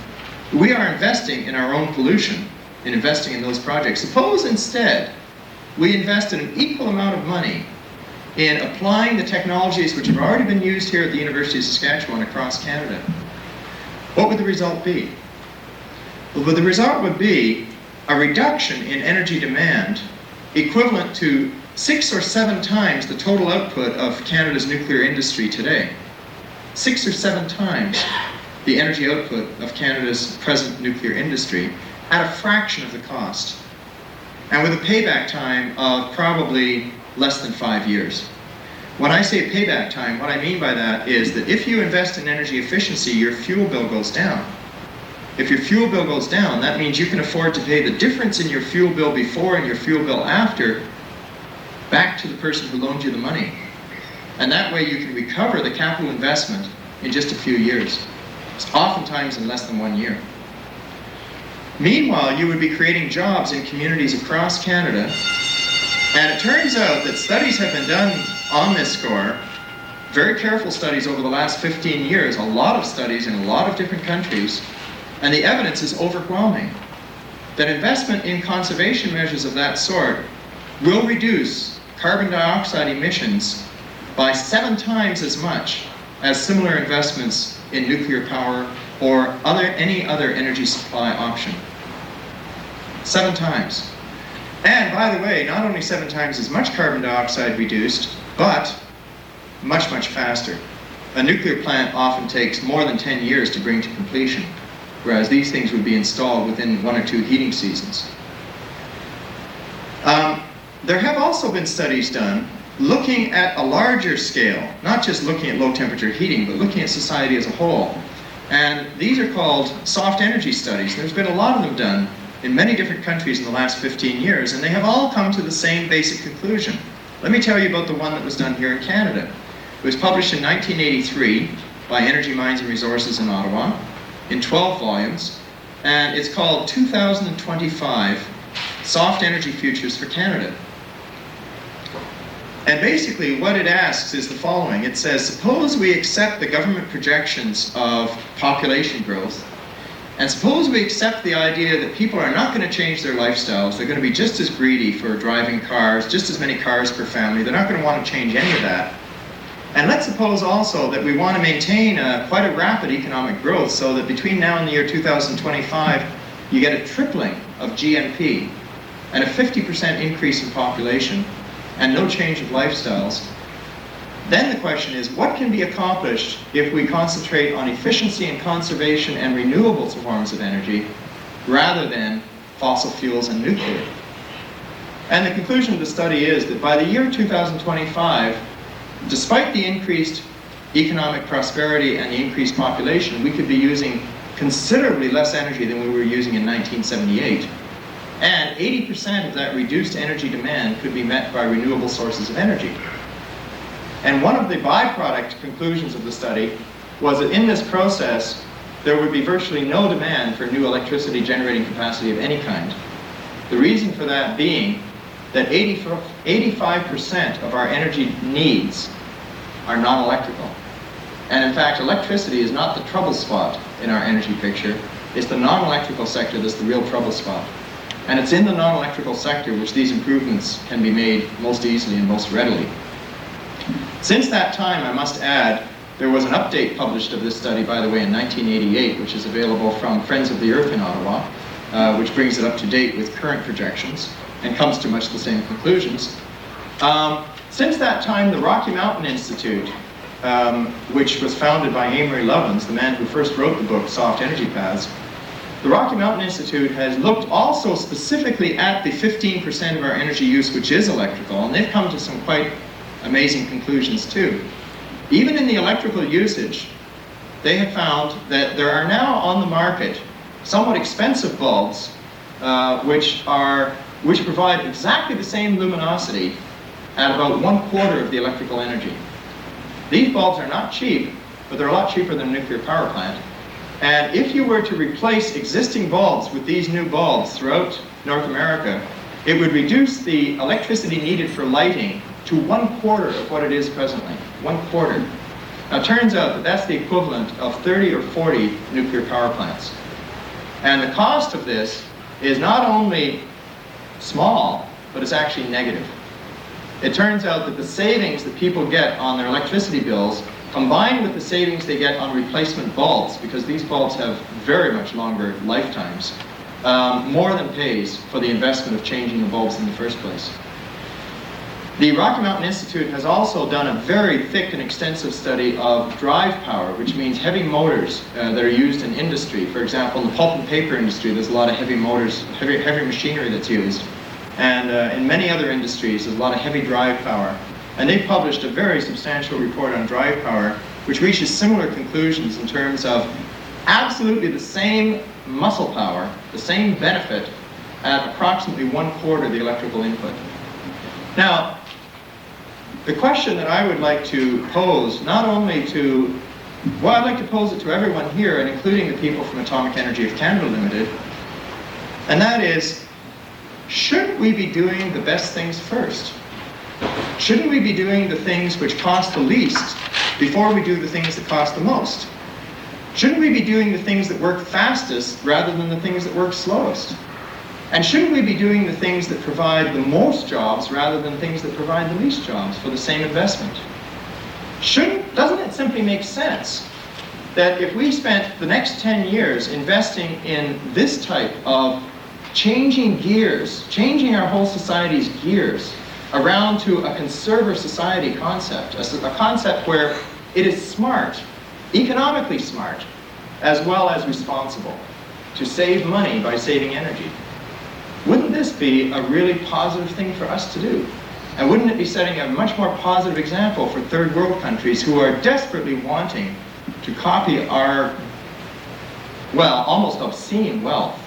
We are investing in our own pollution, in investing in those projects. Suppose instead we invested an equal amount of money in applying the technologies which have already been used here at the University of Saskatchewan across Canada. What would the result be? Well, the result would be a reduction in energy demand equivalent to 6 or 7 times the total output of Canada's nuclear industry today. 6 or 7 times the energy output of Canada's present nuclear industry at a fraction of the cost, and with a payback time of probably less than 5 years. When I say payback time, what I mean by that is that if you invest in energy efficiency, your fuel bill goes down. If your fuel bill goes down, that means you can afford to pay the difference in your fuel bill before and your fuel bill after back to the person who loaned you the money. And that way you can recover the capital investment in just a few years, oftentimes in less than 1 year. Meanwhile, you would be creating jobs in communities across Canada, and it turns out that studies have been done on this score, very careful studies over the last 15 years, a lot of studies in a lot of different countries, and the evidence is overwhelming that investment in conservation measures of that sort will reduce carbon dioxide emissions by 7 times as much as similar investments in nuclear power or any other energy supply option. 7 times. And by the way, not only 7 times as much carbon dioxide reduced, but much, much faster. A nuclear plant often takes more than 10 years to bring to completion, whereas these things would be installed within 1 or 2 heating seasons. There have also been studies done looking at a larger scale, not just looking at low temperature heating, but looking at society as a whole. And these are called soft energy studies. There's been a lot of them done in many different countries in the last 15 years, and they have all come to the same basic conclusion. Let me tell you about the one that was done here in Canada. It was published in 1983 by Energy Mines and Resources in Ottawa in 12 volumes, and it's called 2025 Soft Energy Futures for Canada. And basically what it asks is the following. It says, suppose we accept the government projections of population growth, and suppose we accept the idea that people are not going to change their lifestyles. They're going to be just as greedy for driving cars, just as many cars per family. They're not going to want to change any of that. And let's suppose also that we want to maintain quite a rapid economic growth, so that between now and the year 2025, you get a tripling of GNP and a 50% increase in population and no change of lifestyles. Then the question is, what can be accomplished if we concentrate on efficiency and conservation and renewable forms of energy rather than fossil fuels and nuclear? And the conclusion of the study is that by the year 2025, despite the increased economic prosperity and the increased population, we could be using considerably less energy than we were using in 1978. And 80% of that reduced energy demand could be met by renewable sources of energy. And one of the byproduct conclusions of the study was that in this process, there would be virtually no demand for new electricity generating capacity of any kind. The reason for that being that 85% of our energy needs are non-electrical. And in fact, electricity is not the trouble spot in our energy picture. It's the non-electrical sector that's the real trouble spot. And it's in the non-electrical sector which these improvements can be made most easily and most readily. Since that time, I must add, there was an update published of this study, by the way, in 1988, which is available from Friends of the Earth in Ottawa, which brings it up to date with current projections and comes to much the same conclusions. Since that time, the Rocky Mountain Institute, which was founded by Amory Lovins, the man who first wrote the book Soft Energy Paths, the Rocky Mountain Institute has looked also specifically at the 15% of our energy use which is electrical, and they've come to some quite amazing conclusions too. Even in the electrical usage, they have found that there are now on the market somewhat expensive bulbs which provide exactly the same luminosity at about 1/4 of the electrical energy. These bulbs are not cheap, but they're a lot cheaper than a nuclear power plant. And if you were to replace existing bulbs with these new bulbs throughout North America, it would reduce the electricity needed for lighting to 1/4 of what it is presently. 1/4. Now, it turns out that that's the equivalent of 30 or 40 nuclear power plants. And the cost of this is not only small, but it's actually negative. It turns out that the savings that people get on their electricity bills, combined with the savings they get on replacement bulbs, because these bulbs have very much longer lifetimes, more than pays for the investment of changing the bulbs in the first place. The Rocky Mountain Institute has also done a very thick and extensive study of drive power, which means heavy motors that are used in industry. For example, in the pulp and paper industry, there's a lot of heavy motors, heavy machinery that's used. And in many other industries, there's a lot of heavy drive power. And they published a very substantial report on drive power, which reaches similar conclusions in terms of absolutely the same muscle power, the same benefit at approximately 1/4 the electrical input. Now, the question that I would like to pose, not only to, well, I'd like to pose it to everyone here, and including the people from Atomic Energy of Canada Ltd, and that is, shouldn't we be doing the best things first? Shouldn't we be doing the things which cost the least before we do the things that cost the most? Shouldn't we be doing the things that work fastest rather than the things that work slowest? And shouldn't we be doing the things that provide the most jobs rather than things that provide the least jobs for the same investment? Doesn't it simply make sense that if we spent the next 10 years investing in this type of changing gears, changing our whole society's gears around to a conserver society concept, a concept where it is smart, economically smart, as well as responsible, to save money by saving energy? Wouldn't this be a really positive thing for us to do? And wouldn't it be setting a much more positive example for third world countries who are desperately wanting to copy our, well, almost obscene wealth?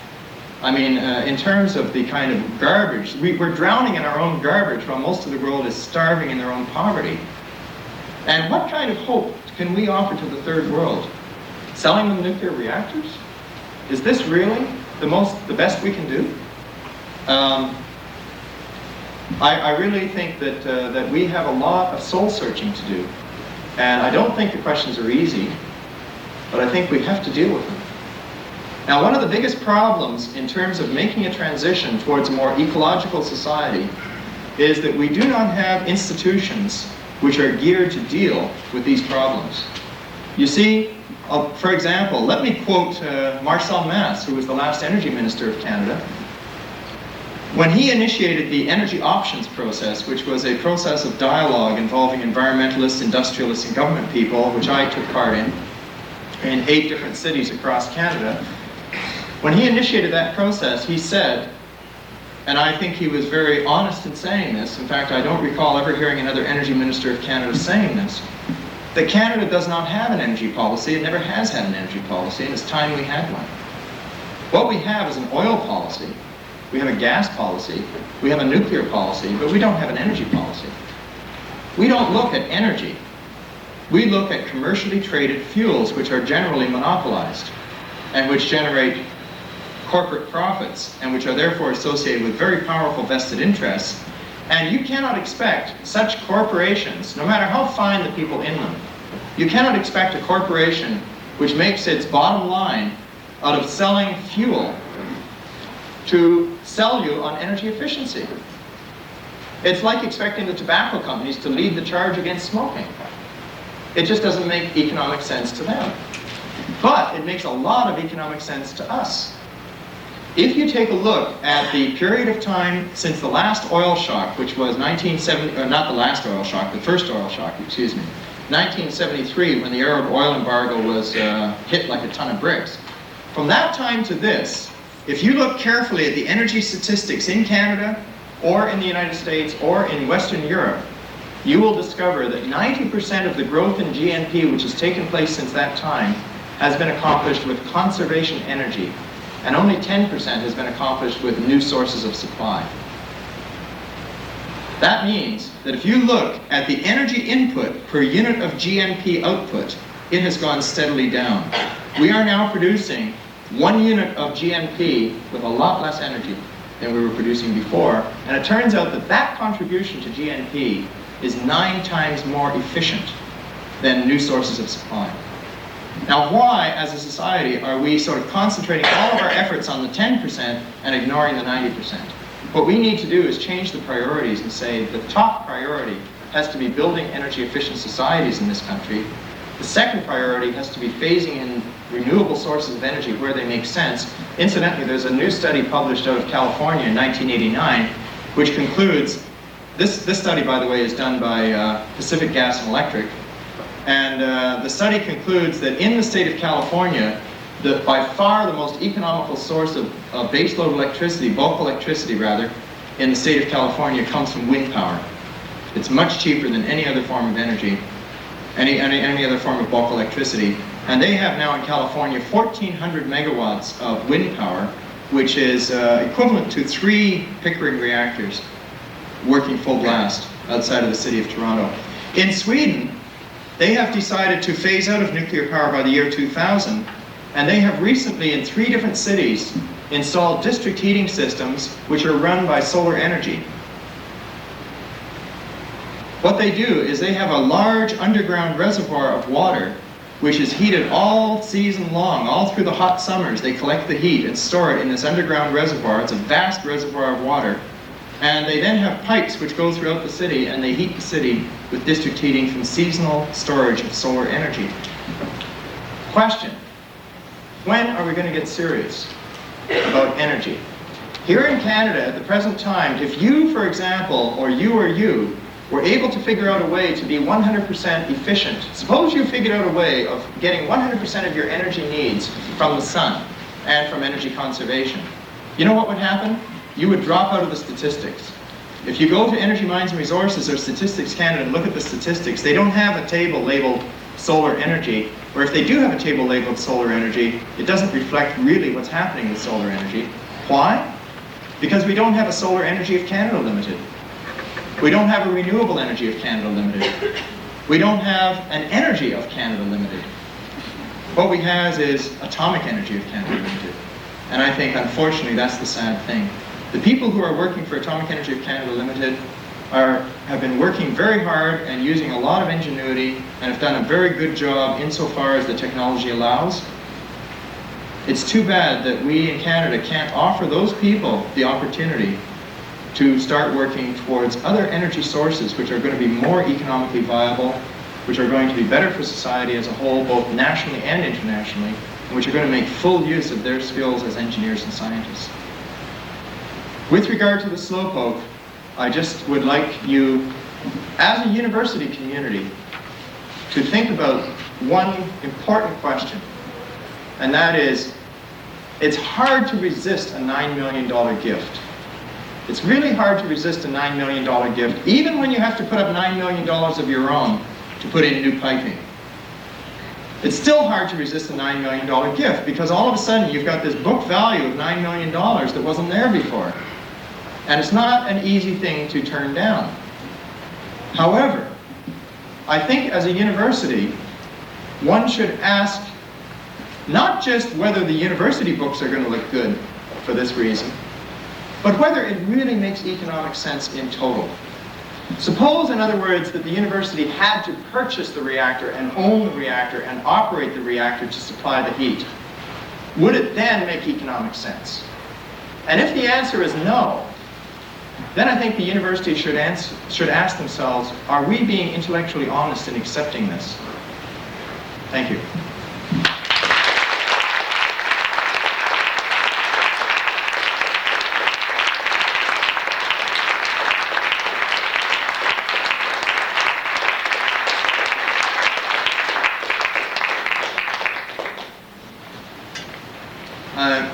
I mean, in terms of the kind of garbage, we're drowning in our own garbage while most of the world is starving in their own poverty. And what kind of hope can we offer to the third world? Selling them nuclear reactors? Is this really the best we can do? I really think that we have a lot of soul searching to do. And I don't think the questions are easy, but I think we have to deal with them. Now, one of the biggest problems in terms of making a transition towards a more ecological society is that we do not have institutions which are geared to deal with these problems. You see, for example, let me quote Marcel Masse, who was the last Energy Minister of Canada. When he initiated the energy options process, which was a process of dialogue involving environmentalists, industrialists, and government people, which I took part in 8 different cities across Canada, when he initiated that process, he said, and I think he was very honest in saying this, in fact, I don't recall ever hearing another Energy Minister of Canada saying this, that Canada does not have an energy policy, it never has had an energy policy, and it's time we had one. What we have is an oil policy, we have a gas policy, we have a nuclear policy, but we don't have an energy policy. We don't look at energy. We look at commercially traded fuels, which are generally monopolized, and which generate corporate profits, and which are therefore associated with very powerful vested interests. And you cannot expect such corporations, no matter how fine the people in them, you cannot expect a corporation which makes its bottom line out of selling fuel to sell you on energy efficiency. It's like expecting the tobacco companies to lead the charge against smoking. It just doesn't make economic sense to them. But it makes a lot of economic sense to us. If you take a look at the period of time since the last oil shock, which was 1970, or not the last oil shock, the first oil shock, excuse me, 1973, when the Arab oil embargo was hit like a ton of bricks. From that time to this, if you look carefully at the energy statistics in Canada, or in the United States, or in Western Europe, you will discover that 90% of the growth in GNP which has taken place since that time has been accomplished with conservation energy, and only 10% has been accomplished with new sources of supply. That means that if you look at the energy input per unit of GNP output, it has gone steadily down. We are now producing 1 unit of GNP with a lot less energy than we were producing before, and it turns out that that contribution to GNP is 9 times more efficient than new sources of supply. Now, why, as a society, are we sort of concentrating all of our efforts on the 10% and ignoring the 90%? What we need to do is change the priorities and say the top priority has to be building energy efficient societies in this country. The second priority has to be phasing in renewable sources of energy where they make sense. Incidentally, there's a new study published out of California in 1989, which concludes, this study, by the way, is done by Pacific Gas and Electric, and the study concludes that in the state of California, by far the most economical source of baseload electricity, bulk electricity rather, in the state of California comes from wind power. It's much cheaper than any other form of energy, any other form of bulk electricity. And they have now in California 1,400 megawatts of wind power, which is equivalent to 3 Pickering reactors working full blast outside of the city of Toronto. In Sweden, they have decided to phase out of nuclear power by the year 2000, and they have recently in 3 different cities installed district heating systems which are run by solar energy. What they do is they have a large underground reservoir of water which is heated all season long, all through the hot summers. They collect the heat and store it in this underground reservoir. It's a vast reservoir of water. And they then have pipes which go throughout the city, and they heat the city with district heating from seasonal storage of solar energy. Question: when are we going to get serious about energy? Here in Canada at the present time, if you, for example, or you were able to figure out a way to be 100% efficient, suppose you figured out a way of getting 100% of your energy needs from the sun and from energy conservation, you know what would happen? You would drop out of the statistics. If you go to Energy Mines and Resources or Statistics Canada and look at the statistics, they don't have a table labeled solar energy, or if they do have a table labeled solar energy, it doesn't reflect really what's happening with solar energy. Why? Because we don't have a Solar Energy of Canada Ltd. We don't have a Renewable Energy of Canada Ltd. We don't have an Energy of Canada Ltd. What we have is Atomic Energy of Canada Ltd. And I think, unfortunately, that's the sad thing. The people who are working for Atomic Energy of Canada Ltd. Have been working very hard and using a lot of ingenuity and have done a very good job insofar as the technology allows. It's too bad that we in Canada can't offer those people the opportunity to start working towards other energy sources which are going to be more economically viable, which are going to be better for society as a whole, both nationally and internationally, and which are going to make full use of their skills as engineers and scientists. With regard to the Slowpoke, I just would like you, as a university community, to think about one important question, and that is, it's hard to resist a $9 million gift. It's really hard to resist a $9 million gift, even when you have to put up $9 million of your own to put in new piping. It's still hard to resist a $9 million gift, because all of a sudden you've got this book value of $9 million that wasn't there before. And it's not an easy thing to turn down. However, I think as a university, one should ask not just whether the university books are going to look good for this reason, but whether it really makes economic sense in total. Suppose, in other words, that the university had to purchase the reactor and own the reactor and operate the reactor to supply the heat. Would it then make economic sense? And if the answer is no, then I think the university should ask themselves, are we being intellectually honest in accepting this? Thank you.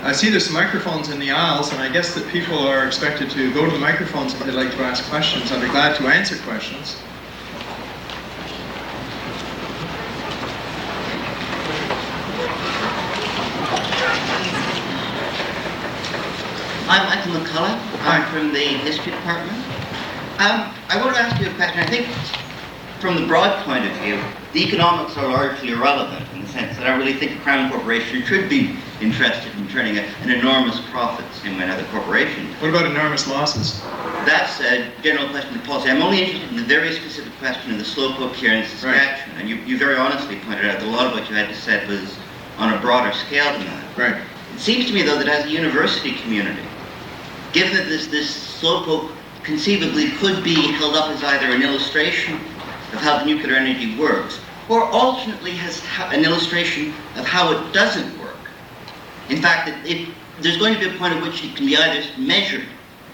I see there's microphones in the aisles, and I guess that people are expected to go to the microphones if they'd like to ask questions. I'd be glad to answer questions. I'm Michael McCullough. I'm from the History Department. I want to ask you a question. I think from the broad point of view, the economics are largely irrelevant in the sense that I really think a Crown Corporation should be interested in turning an enormous profit in another corporation. What about enormous losses? That's a general question of policy. I'm only interested in the very specific question of the Slowpoke here in Saskatchewan. Right. And you very honestly pointed out that a lot of what you had to say was on a broader scale than that. Right. It seems to me, though, that as a university community, given that this Slowpoke conceivably could be held up as either an illustration of how the nuclear energy works, or alternately has an illustration of how it doesn't work. In fact, there's going to be a point at which it can be either measured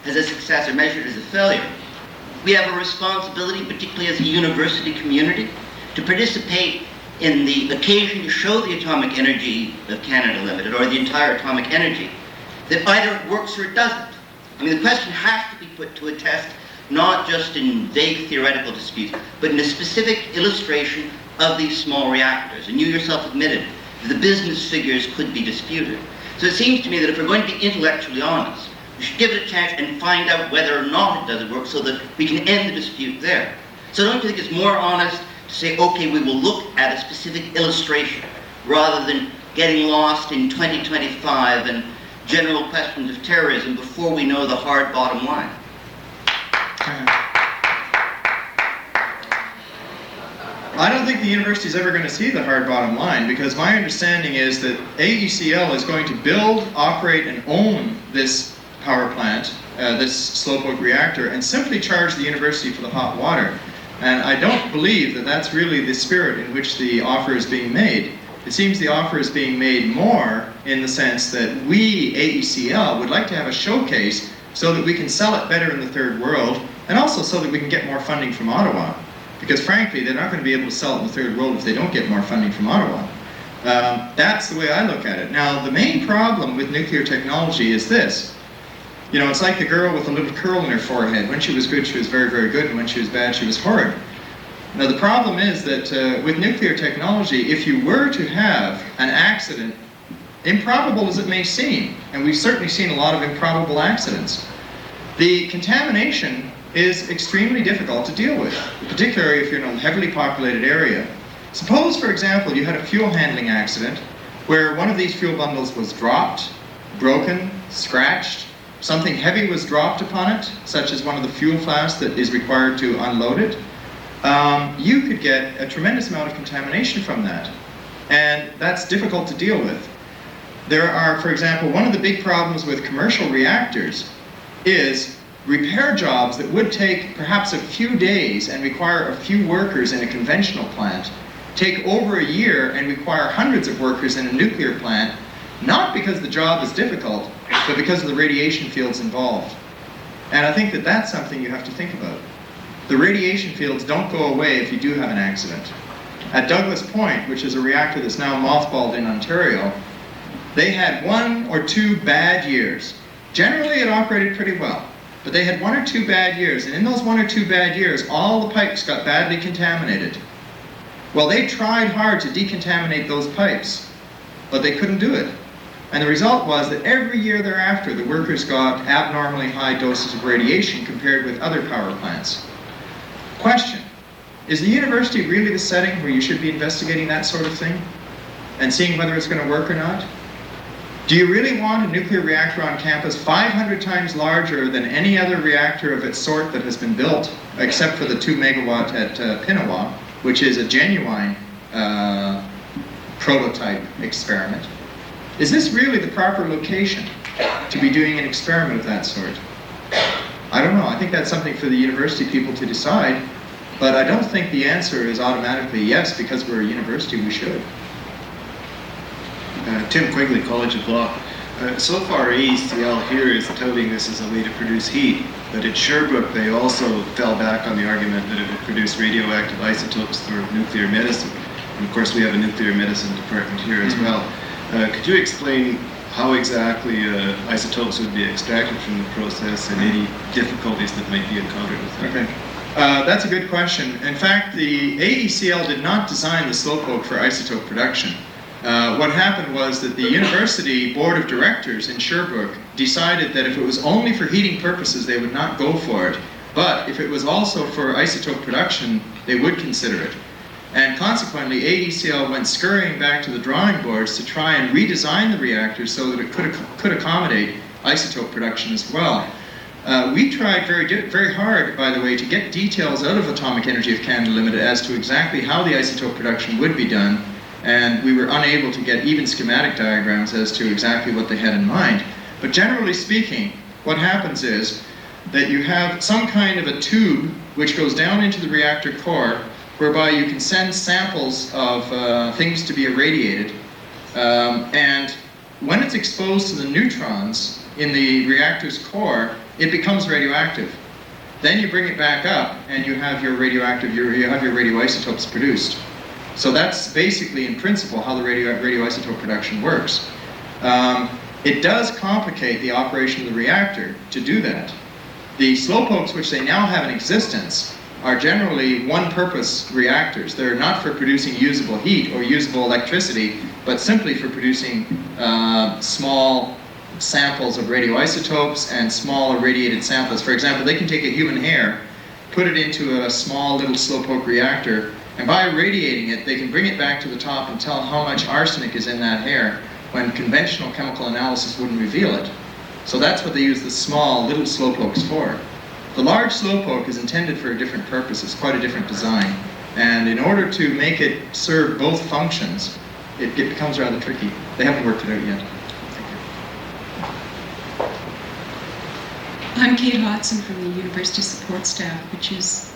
as a success or measured as a failure. We have a responsibility, particularly as a university community, to participate in the occasion to show the Atomic Energy of Canada Ltd, or the entire atomic energy, that either it works or it doesn't. I mean, the question has to be put to a test, not just in vague theoretical disputes, but in a specific illustration of these small reactors. And you yourself admitted that the business figures could be disputed. So it seems to me that if we're going to be intellectually honest, we should give it a chance and find out whether or not it doesn't work so that we can end the dispute there. So don't you think it's more honest to say, okay, we will look at a specific illustration rather than getting lost in 2025 and general questions of terrorism before we know the hard bottom line? I don't think the university is ever going to see the hard bottom line, because my understanding is that AECL is going to build, operate, and own this power plant, this Slowpoke reactor, and simply charge the university for the hot water. And I don't believe that that's really the spirit in which the offer is being made. It seems the offer is being made more in the sense that we, AECL, would like to have a showcase so that we can sell it better in the third world, and also so that we can get more funding from Ottawa. Because frankly, they're not going to be able to sell it in the third world if they don't get more funding from Ottawa. That's the way I look at it. Now, the main problem with nuclear technology is this. You know, it's like the girl with a little curl in her forehead. When she was good, she was very, very good, and when she was bad, she was horrid. Now, the problem is that with nuclear technology, if you were to have an accident, improbable as it may seem, and we've certainly seen a lot of improbable accidents, the contamination is extremely difficult to deal with, particularly if you're in a heavily populated area. Suppose, for example, you had a fuel handling accident where one of these fuel bundles was dropped, broken, scratched, something heavy was dropped upon it, such as one of the fuel flasks that is required to unload it. You could get a tremendous amount of contamination from that, and that's difficult to deal with. There are, for example, one of the big problems with commercial reactors is repair jobs that would take perhaps a few days and require a few workers in a conventional plant take over a year and require hundreds of workers in a nuclear plant, not because the job is difficult, but because of the radiation fields involved. And I think that that's something you have to think about. The radiation fields don't go away if you do have an accident. At Douglas Point, which is a reactor that's now mothballed in Ontario, they had 1 or 2 bad years. Generally, it operated pretty well. But they had 1 or 2 bad years, and in those 1 or 2 bad years, all the pipes got badly contaminated. Well, they tried hard to decontaminate those pipes, but they couldn't do it. And the result was that every year thereafter, the workers got abnormally high doses of radiation compared with other power plants. Question: is the university really the setting where you should be investigating that sort of thing and seeing whether it's going to work or not? Do you really want a nuclear reactor on campus 500 times larger than any other reactor of its sort that has been built, except for the 2 megawatt at Pinawa, which is a genuine prototype experiment? Is this really the proper location to be doing an experiment of that sort? I don't know. I think that's something for the university people to decide, but I don't think the answer is automatically yes, because we're a university, we should. Tim Quigley, College of Law. So far, AECL here is touting this as a way to produce heat, but at Sherbrooke they also fell back on the argument that it would produce radioactive isotopes for nuclear medicine. And of course, we have a nuclear medicine department here as well. Could you explain how exactly isotopes would be extracted from the process and any difficulties that might be encountered with that? Okay. That's a good question. In fact, the AECL did not design the Slowpoke for isotope production. What happened was that the University Board of Directors in Sherbrooke decided that if it was only for heating purposes, they would not go for it. But if it was also for isotope production, they would consider it. And consequently, AECL went scurrying back to the drawing boards to try and redesign the reactor so that it could accommodate isotope production as well. We tried very hard, by the way, to get details out of Atomic Energy of Canada Ltd. As to exactly how the isotope production would be done, and we were unable to get even schematic diagrams as to exactly what they had in mind. But generally speaking, what happens is that you have some kind of a tube which goes down into the reactor core, whereby you can send samples of things to be irradiated, and when it's exposed to the neutrons in the reactor's core, it becomes radioactive. Then you bring it back up, and you have your radioisotopes produced. So that's basically, in principle, how the radioisotope production works. It does complicate the operation of the reactor to do that. The slowpokes, which they now have in existence, are generally one-purpose reactors. They're not for producing usable heat or usable electricity, but simply for producing small samples of radioisotopes and small irradiated samples. For example, they can take a human hair, put it into a small little slowpoke reactor, and by irradiating it, they can bring it back to the top and tell how much arsenic is in that hair, when conventional chemical analysis wouldn't reveal it. So that's what they use the small little slowpokes for. The large slowpoke is intended for a different purpose. It's quite a different design. And in order to make it serve both functions, it becomes rather tricky. They haven't worked it out yet. I'm Kate Hodson from the University Support Staff, which is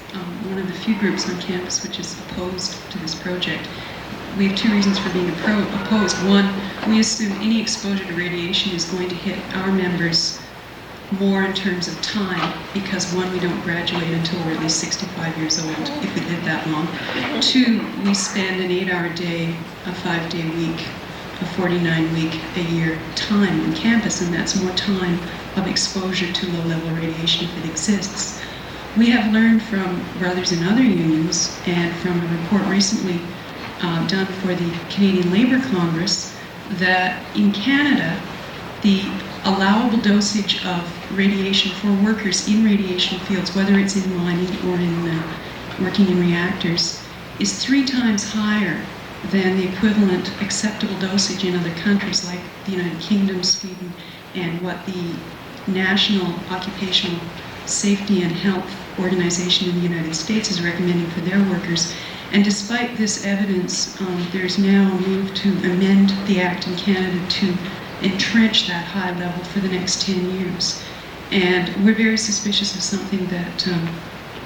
one of the few groups on campus which is opposed to this project. We have two reasons for being opposed. One, we assume any exposure to radiation is going to hit our members more in terms of time, because one, we don't graduate until we're at least 65 years old, if we live that long. Two, we spend an 8-hour day, a 5-day week, a 49-week a year time on campus, and that's more time of exposure to low-level radiation if it exists. We have learned from brothers in other unions, and from a report recently done for the Canadian Labour Congress, that in Canada, the allowable dosage of radiation for workers in radiation fields, whether it's in mining or in working in reactors, is 3 times higher than the equivalent acceptable dosage in other countries like the United Kingdom, Sweden, and what the National Occupational Safety and Health Organization in the United States is recommending for their workers. And despite this evidence, there's now a move to amend the Act in Canada to entrench that high level for the next 10 years. And we're very suspicious of something that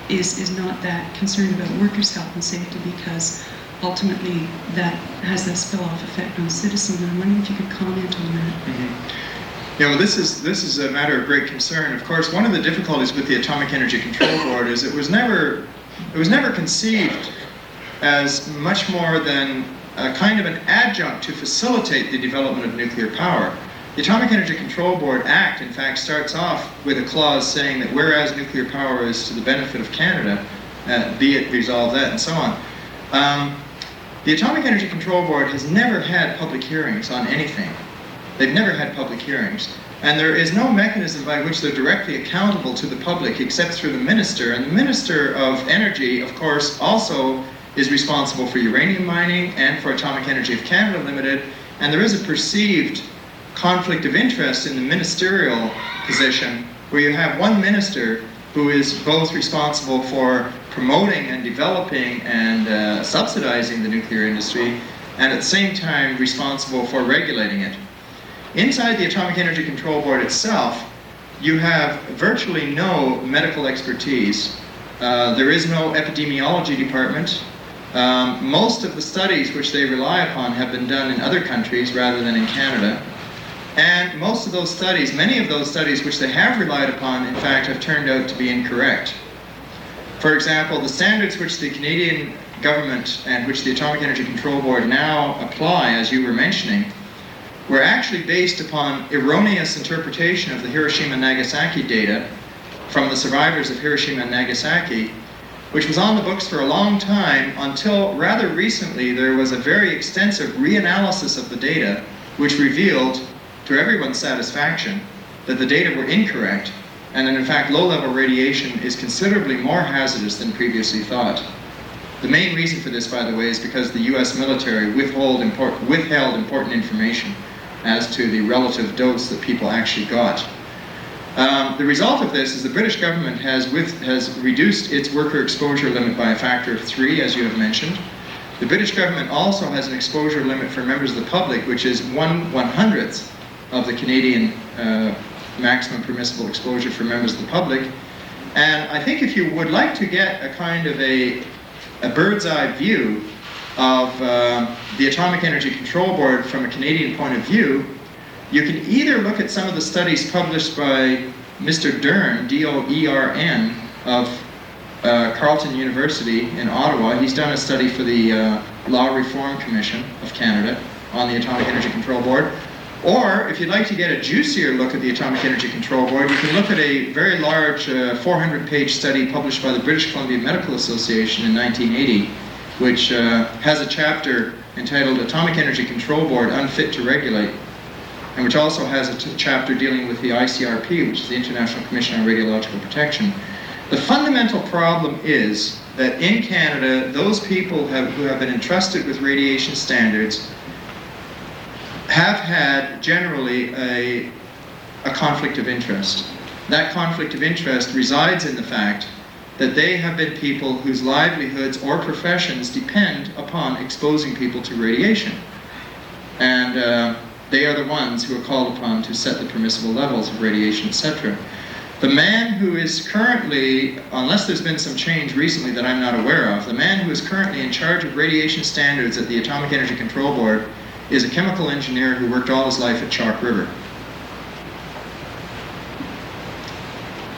is not that concerned about workers' health and safety, because ultimately that has a spill-off effect on citizens. And I'm wondering if you could comment on that. Mm-hmm. You know, this is a matter of great concern. Of course, one of the difficulties with the Atomic Energy Control Board is it was never conceived as much more than a kind of an adjunct to facilitate the development of nuclear power. The Atomic Energy Control Board Act, in fact, starts off with a clause saying that whereas nuclear power is to the benefit of Canada, be it resolved that, and so on. The Atomic Energy Control Board has never had public hearings on anything. They've never had public hearings. And there is no mechanism by which they're directly accountable to the public except through the Minister. And the Minister of Energy, of course, also is responsible for uranium mining and for Atomic Energy of Canada Ltd. And there is a perceived conflict of interest in the ministerial position, where you have one minister who is both responsible for promoting and developing and subsidizing the nuclear industry, and at the same time responsible for regulating it. Inside the Atomic Energy Control Board itself, you have virtually no medical expertise. There is no epidemiology department. Most of the studies which they rely upon have been done in other countries rather than in Canada. And most of those studies, many of those studies which they have relied upon, in fact, have turned out to be incorrect. For example, the standards which the Canadian government and which the Atomic Energy Control Board now apply, as you were mentioning, were actually based upon erroneous interpretation of the Hiroshima and Nagasaki data from the survivors of Hiroshima and Nagasaki, which was on the books for a long time until rather recently there was a very extensive reanalysis of the data which revealed, to everyone's satisfaction, that the data were incorrect, and that in fact low-level radiation is considerably more hazardous than previously thought. The main reason for this, by the way, is because the US military withheld important information as to the relative dose that people actually got. The result of this is the British government has reduced its worker exposure limit by a factor of 3, as you have mentioned. The British government also has an exposure limit for members of the public, which is 1/100th of the Canadian maximum permissible exposure for members of the public. And I think if you would like to get a kind of a bird's eye view of the Atomic Energy Control Board from a Canadian point of view, you can either look at some of the studies published by Mr. Dern, D-O-E-R-N, of Carleton University in Ottawa. He's done a study for the Law Reform Commission of Canada on the Atomic Energy Control Board. Or, if you'd like to get a juicier look at the Atomic Energy Control Board, you can look at a very large 400-page study published by the British Columbia Medical Association in 1980, which has a chapter entitled Atomic Energy Control Board Unfit to Regulate, and which also has a chapter dealing with the ICRP, which is the International Commission on Radiological Protection. The fundamental problem is that in Canada, those people who have been entrusted with radiation standards have had generally a conflict of interest. That conflict of interest resides in the fact that they have been people whose livelihoods or professions depend upon exposing people to radiation. And they are the ones who are called upon to set the permissible levels of radiation, etc. The man who is currently, unless there's been some change recently that I'm not aware of, the man who is currently in charge of radiation standards at the Atomic Energy Control Board is a chemical engineer who worked all his life at Chalk River.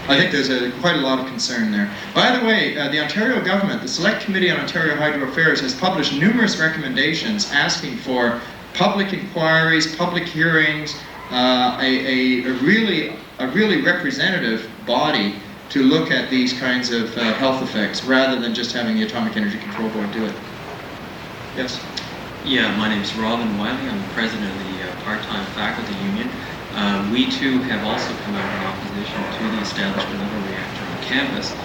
I think there's quite a lot of concern there. By the way, the Ontario government, the Select Committee on Ontario Hydro Affairs, has published numerous recommendations asking for public inquiries, public hearings, a really representative body to look at these kinds of health effects rather than just having the Atomic Energy Control Board do it. Yes? Yeah, my name is Robin Wiley. I'm the president of the part-time faculty union. We too have also come out in opposition to the establishment of a reactor on campus.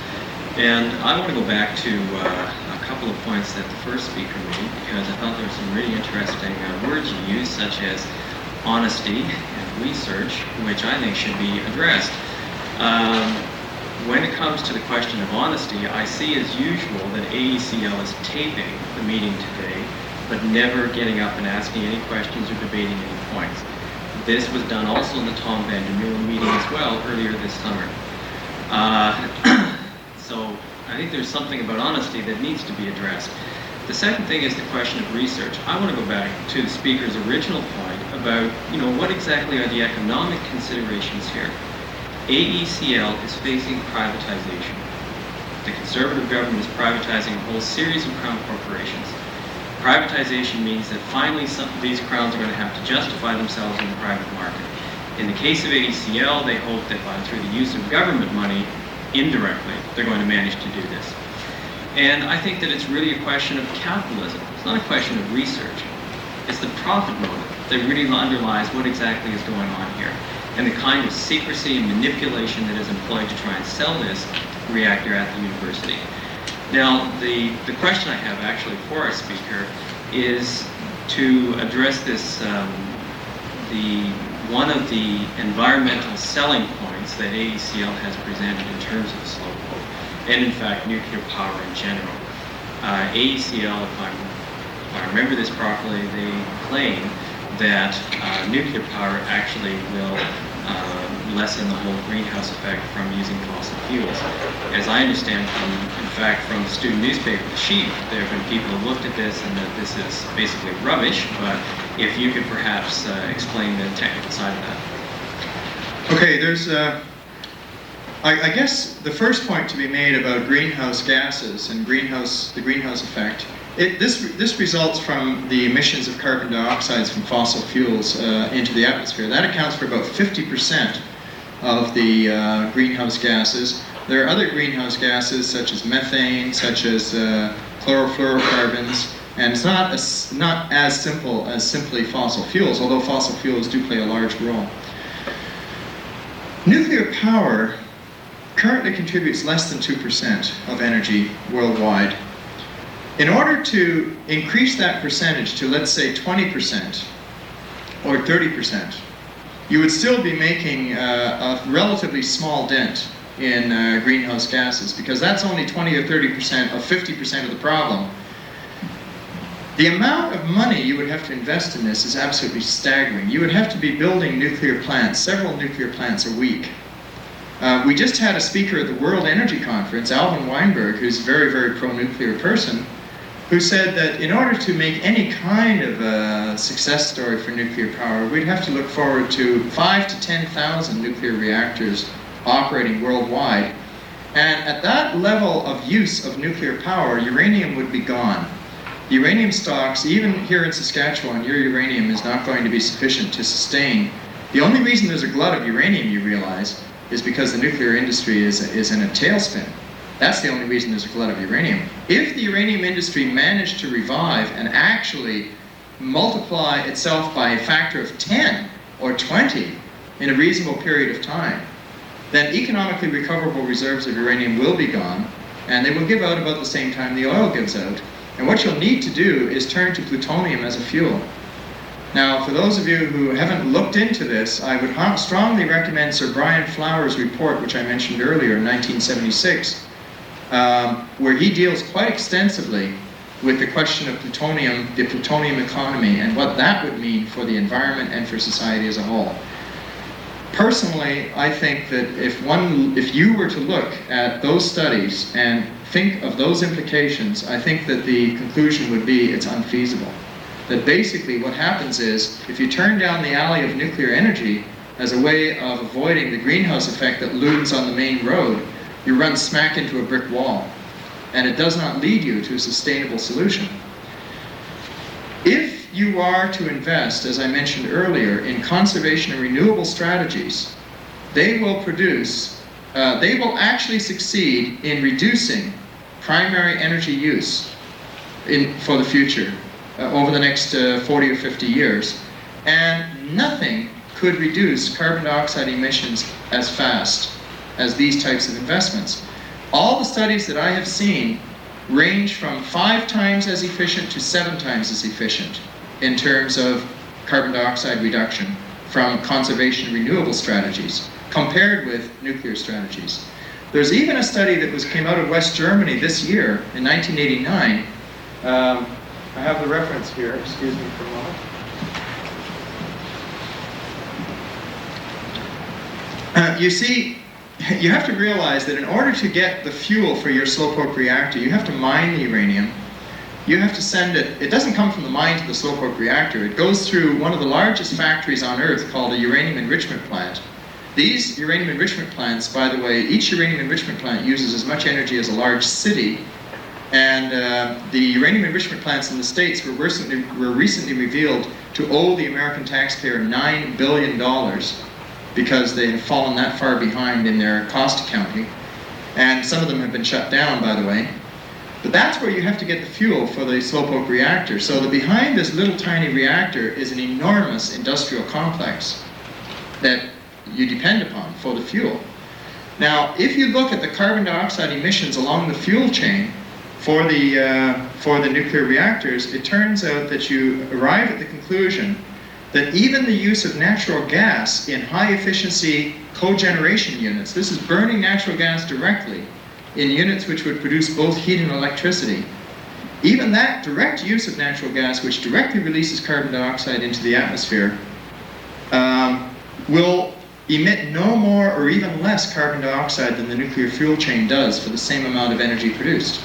And I want to go back to a couple of points that the first speaker made, because I thought there were some really interesting words you used, such as honesty and research, which I think should be addressed. When it comes to the question of honesty, I see as usual that AECL is taping the meeting today, but never getting up and asking any questions or debating any points. This was done also in the Tom Van der Meulen meeting as well earlier this summer. So I think there's something about honesty that needs to be addressed. The second thing is the question of research. I want to go back to the speaker's original point about, what exactly are the economic considerations here? AECL is facing privatization. The Conservative government is privatizing a whole series of crown corporations. Privatization means that finally some of these crowns are going to have to justify themselves in the private market. In the case of AECL, they hope that through the use of government money, indirectly, they're going to manage to do this. And I think that it's really a question of capitalism. It's not a question of research. It's the profit motive that really underlies what exactly is going on here, and the kind of secrecy and manipulation that is employed to try and sell this reactor at the university. Now, the question I have actually for our speaker is to address this, one of the environmental selling points that AECL has presented in terms of Slowpoke, and in fact nuclear power in general. AECL, if I remember this properly, they claim that nuclear power actually will lessen the whole greenhouse effect from using fossil fuels. As I understand from the student newspaper, The Sheep, there have been people who looked at this and that this is basically rubbish, but if you could perhaps explain the technical side of that. Okay, there's, I guess the first point to be made about greenhouse gases and the greenhouse effect, this results from the emissions of carbon dioxide from fossil fuels into the atmosphere. That accounts for about 50% of the greenhouse gases. There are other greenhouse gases such as methane, such as chlorofluorocarbons, and it's not as simple as simply fossil fuels, although fossil fuels do play a large role. Nuclear power currently contributes less than 2% of energy worldwide. In order to increase that percentage to, let's say, 20% or 30%, you would still be making a relatively small dent in greenhouse gases, because that's only 20 or 30% of 50% of the problem. The amount of money you would have to invest in this is absolutely staggering. You would have to be building nuclear plants, several nuclear plants a week. We just had a speaker at the World Energy Conference, Alvin Weinberg, who's a very, very pro-nuclear person, who said that in order to make any kind of a success story for nuclear power, we'd have to look forward to 5,000 to 10,000 nuclear reactors operating worldwide. And at that level of use of nuclear power, uranium would be gone. Uranium stocks, even here in Saskatchewan, your uranium is not going to be sufficient to sustain. The only reason there's a glut of uranium, you realize, is because the nuclear industry is in a tailspin. That's the only reason there's a glut of uranium. If the uranium industry managed to revive and actually multiply itself by a factor of 10 or 20 in a reasonable period of time, then economically recoverable reserves of uranium will be gone, and they will give out about the same time the oil gives out. And what you'll need to do is turn to plutonium as a fuel. Now, for those of you who haven't looked into this, I would strongly recommend Sir Brian Flower's report, which I mentioned earlier in 1976, where he deals quite extensively with the question of plutonium, the plutonium economy, and what that would mean for the environment and for society as a whole. Personally, I think that if you were to look at those studies and think of those implications, I think that the conclusion would be it's unfeasible. That basically what happens is, if you turn down the alley of nuclear energy as a way of avoiding the greenhouse effect that looms on the main road, you run smack into a brick wall, and it does not lead you to a sustainable solution. If you are to invest, as I mentioned earlier, in conservation and renewable strategies, they will actually succeed in reducing primary energy use for the future over the next 40 or 50 years, and nothing could reduce carbon dioxide emissions as fast as these types of investments. All the studies that I have seen range from 5 times as efficient to 7 times as efficient in terms of carbon dioxide reduction from conservation renewable strategies compared with nuclear strategies. There's even a study that came out of West Germany this year in 1989. I have the reference here, excuse me for a moment. You see, you have to realize that in order to get the fuel for your Slowpoke reactor, you have to mine the uranium. You have to send it. It doesn't come from the mine to the Slowpoke reactor. It goes through one of the largest factories on Earth called a uranium enrichment plant. These uranium enrichment plants, by the way, each uranium enrichment plant uses as much energy as a large city. And the uranium enrichment plants in the States were recently revealed to owe the American taxpayer $9 billion because they have fallen that far behind in their cost accounting. And some of them have been shut down, by the way. But that's where you have to get the fuel for the Slowpoke reactor. So that behind this little tiny reactor is an enormous industrial complex that you depend upon for the fuel. Now, if you look at the carbon dioxide emissions along the fuel chain for the nuclear reactors, it turns out that you arrive at the conclusion that even the use of natural gas in high-efficiency cogeneration units, this is burning natural gas directly in units which would produce both heat and electricity, even that direct use of natural gas, which directly releases carbon dioxide into the atmosphere, will emit no more or even less carbon dioxide than the nuclear fuel chain does for the same amount of energy produced.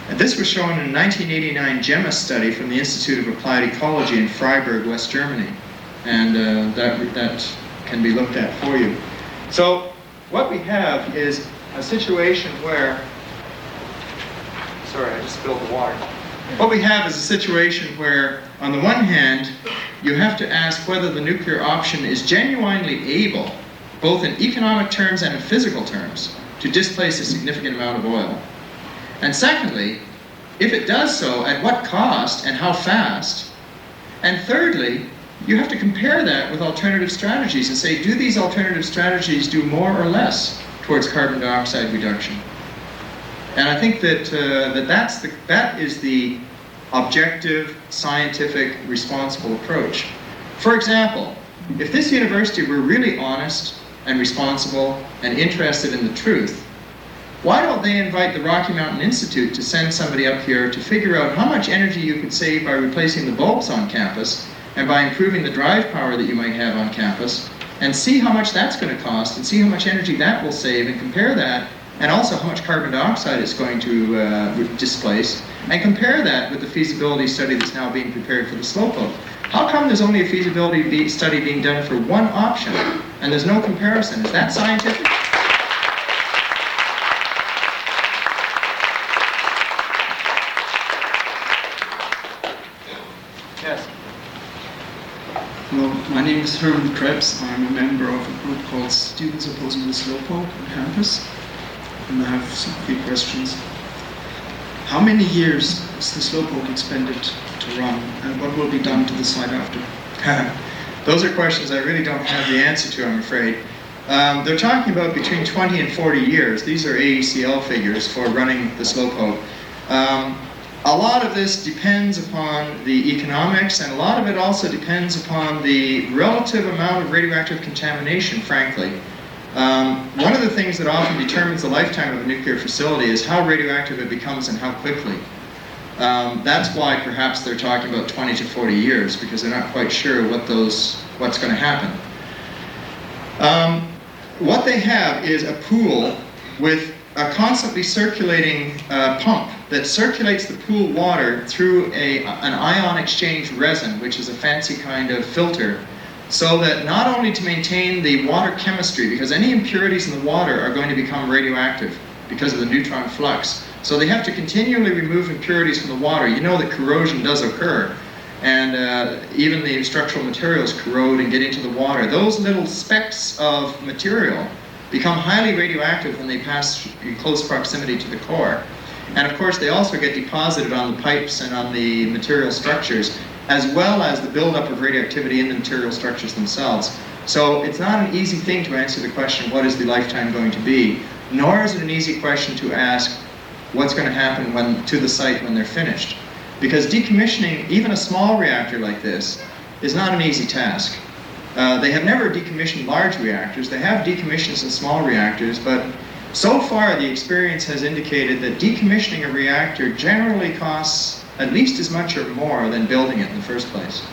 And this was shown in a 1989 GEMA study from the Institute of Applied Ecology in Freiburg, West Germany. And that can be looked at for you. So what we have is a situation where, sorry, I just spilled the water. What we have is a situation where, on the one hand, you have to ask whether the nuclear option is genuinely able, both in economic terms and in physical terms, to displace a significant amount of oil. And secondly, if it does so, at what cost and how fast? And thirdly, you have to compare that with alternative strategies and say, do these alternative strategies do more or less towards carbon dioxide reduction? And I think that that is the objective, scientific, responsible approach. For example, if this university were really honest and responsible and interested in the truth, why don't they invite the Rocky Mountain Institute to send somebody up here to figure out how much energy you could save by replacing the bulbs on campus and by improving the drive power that you might have on campus, and see how much that's going to cost and see how much energy that will save, and compare that, and also how much carbon dioxide it's going to displace, and compare that with the feasibility study that's now being prepared for the Slowpoke. How come there's only a feasibility study being done for one option and there's no comparison? Is that scientific? Yes. Hello, my name is Herman Krebs. I'm a member of a group called Students Opposing the Slowpoke on campus, and I have some few questions. How many years is the Slowpoke expended to run, and what will be done to the site after? Those are questions I really don't have the answer to, I'm afraid. They're talking about between 20 and 40 years. These are AECL figures for running the Slowpoke. A lot of this depends upon the economics, and a lot of it also depends upon the relative amount of radioactive contamination, frankly. One of the things that often determines the lifetime of a nuclear facility is how radioactive it becomes and how quickly. That's why perhaps they're talking about 20 to 40 years, because they're not quite sure what's going to happen. What they have is a pool with a constantly circulating pump that circulates the pool water through an ion exchange resin, which is a fancy kind of filter, so that not only to maintain the water chemistry, because any impurities in the water are going to become radioactive because of the neutron flux. So they have to continually remove impurities from the water. You know that corrosion does occur, and even the structural materials corrode and get into the water. Those little specks of material become highly radioactive when they pass in close proximity to the core. And of course they also get deposited on the pipes and on the material structures, as well as the buildup of radioactivity in the material structures themselves. So it's not an easy thing to answer the question, what is the lifetime going to be? Nor is it an easy question to ask, what's going to happen to the site when they're finished? Because decommissioning, even a small reactor like this, is not an easy task. They have never decommissioned large reactors. They have decommissioned some small reactors, but so far the experience has indicated that decommissioning a reactor generally costs at least as much or more than building it in the first place.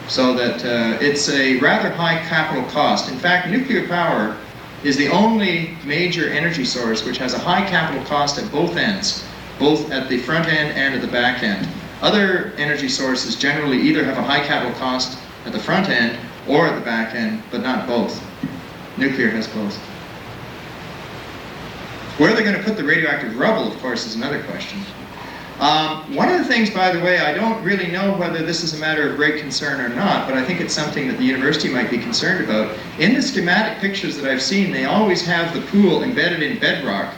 So that it's a rather high capital cost. In fact, nuclear power is the only major energy source which has a high capital cost at both ends, both at the front end and at the back end. Other energy sources generally either have a high capital cost at the front end or at the back end, but not both. Nuclear has both. Where they're going to put the radioactive rubble, of course, is another question. One of the things, by the way, I don't really know whether this is a matter of great concern or not, but I think it's something that the university might be concerned about. In the schematic pictures that I've seen, they always have the pool embedded in bedrock,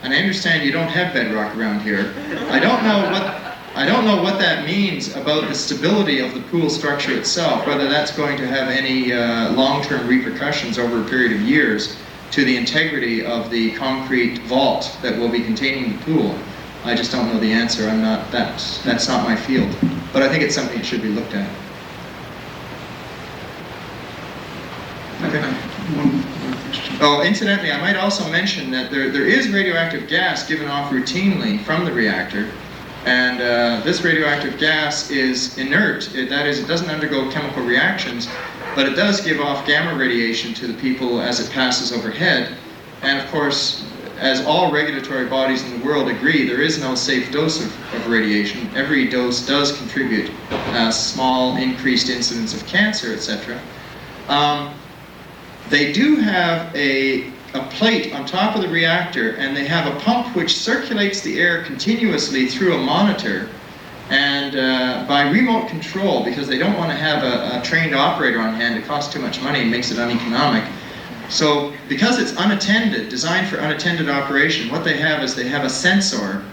and I understand you don't have bedrock around here. I don't know what that means about the stability of the pool structure itself, whether that's going to have any long-term repercussions over a period of years to the integrity of the concrete vault that will be containing the pool. I just don't know the answer. That's not my field. But I think it's something that should be looked at. Okay. One more question. Oh, incidentally, I might also mention that there is radioactive gas given off routinely from the reactor. And this radioactive gas is inert. That is, it doesn't undergo chemical reactions, but it does give off gamma radiation to the people as it passes overhead. And of course, as all regulatory bodies in the world agree, there is no safe dose of radiation. Every dose does contribute small increased incidence of cancer, etc. They do have a plate on top of the reactor, and they have a pump which circulates the air continuously through a monitor, and by remote control, because they don't want to have a trained operator on hand. It costs too much money and makes it uneconomic. So because it's unattended, designed for unattended operation, what they have is they have a sensor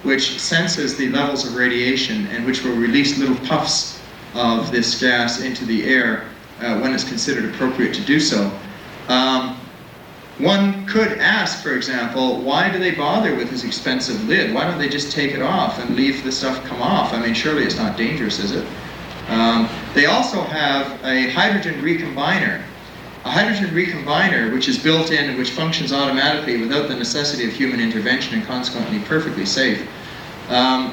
which senses the levels of radiation and which will release little puffs of this gas into the air when it's considered appropriate to do so. One could ask, for example, why do they bother with this expensive lid? Why don't they just take it off and leave the stuff come off? I mean, surely it's not dangerous, is it? They also have a hydrogen recombiner. A hydrogen recombiner which is built in and which functions automatically without the necessity of human intervention and consequently perfectly safe.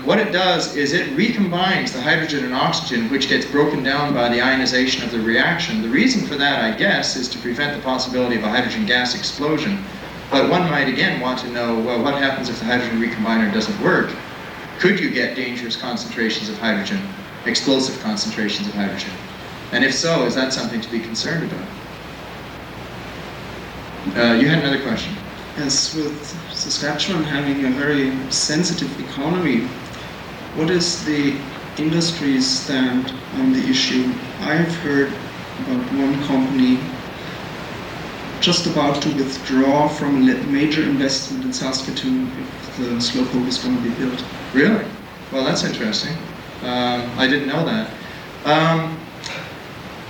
What it does is it recombines the hydrogen and oxygen which gets broken down by the ionization of the reaction. The reason for that, I guess, is to prevent the possibility of a hydrogen gas explosion. But one might again want to know, well, what happens if the hydrogen recombiner doesn't work? Could you get dangerous concentrations of hydrogen, explosive concentrations of hydrogen? And if so, is that something to be concerned about? You had another question. Yes, with Saskatchewan having a very sensitive economy, what is the industry's stand on the issue? I've heard about one company just about to withdraw from a major investment in Saskatoon if the Slowpoke is going to be built. Really? Well, that's interesting. I didn't know that.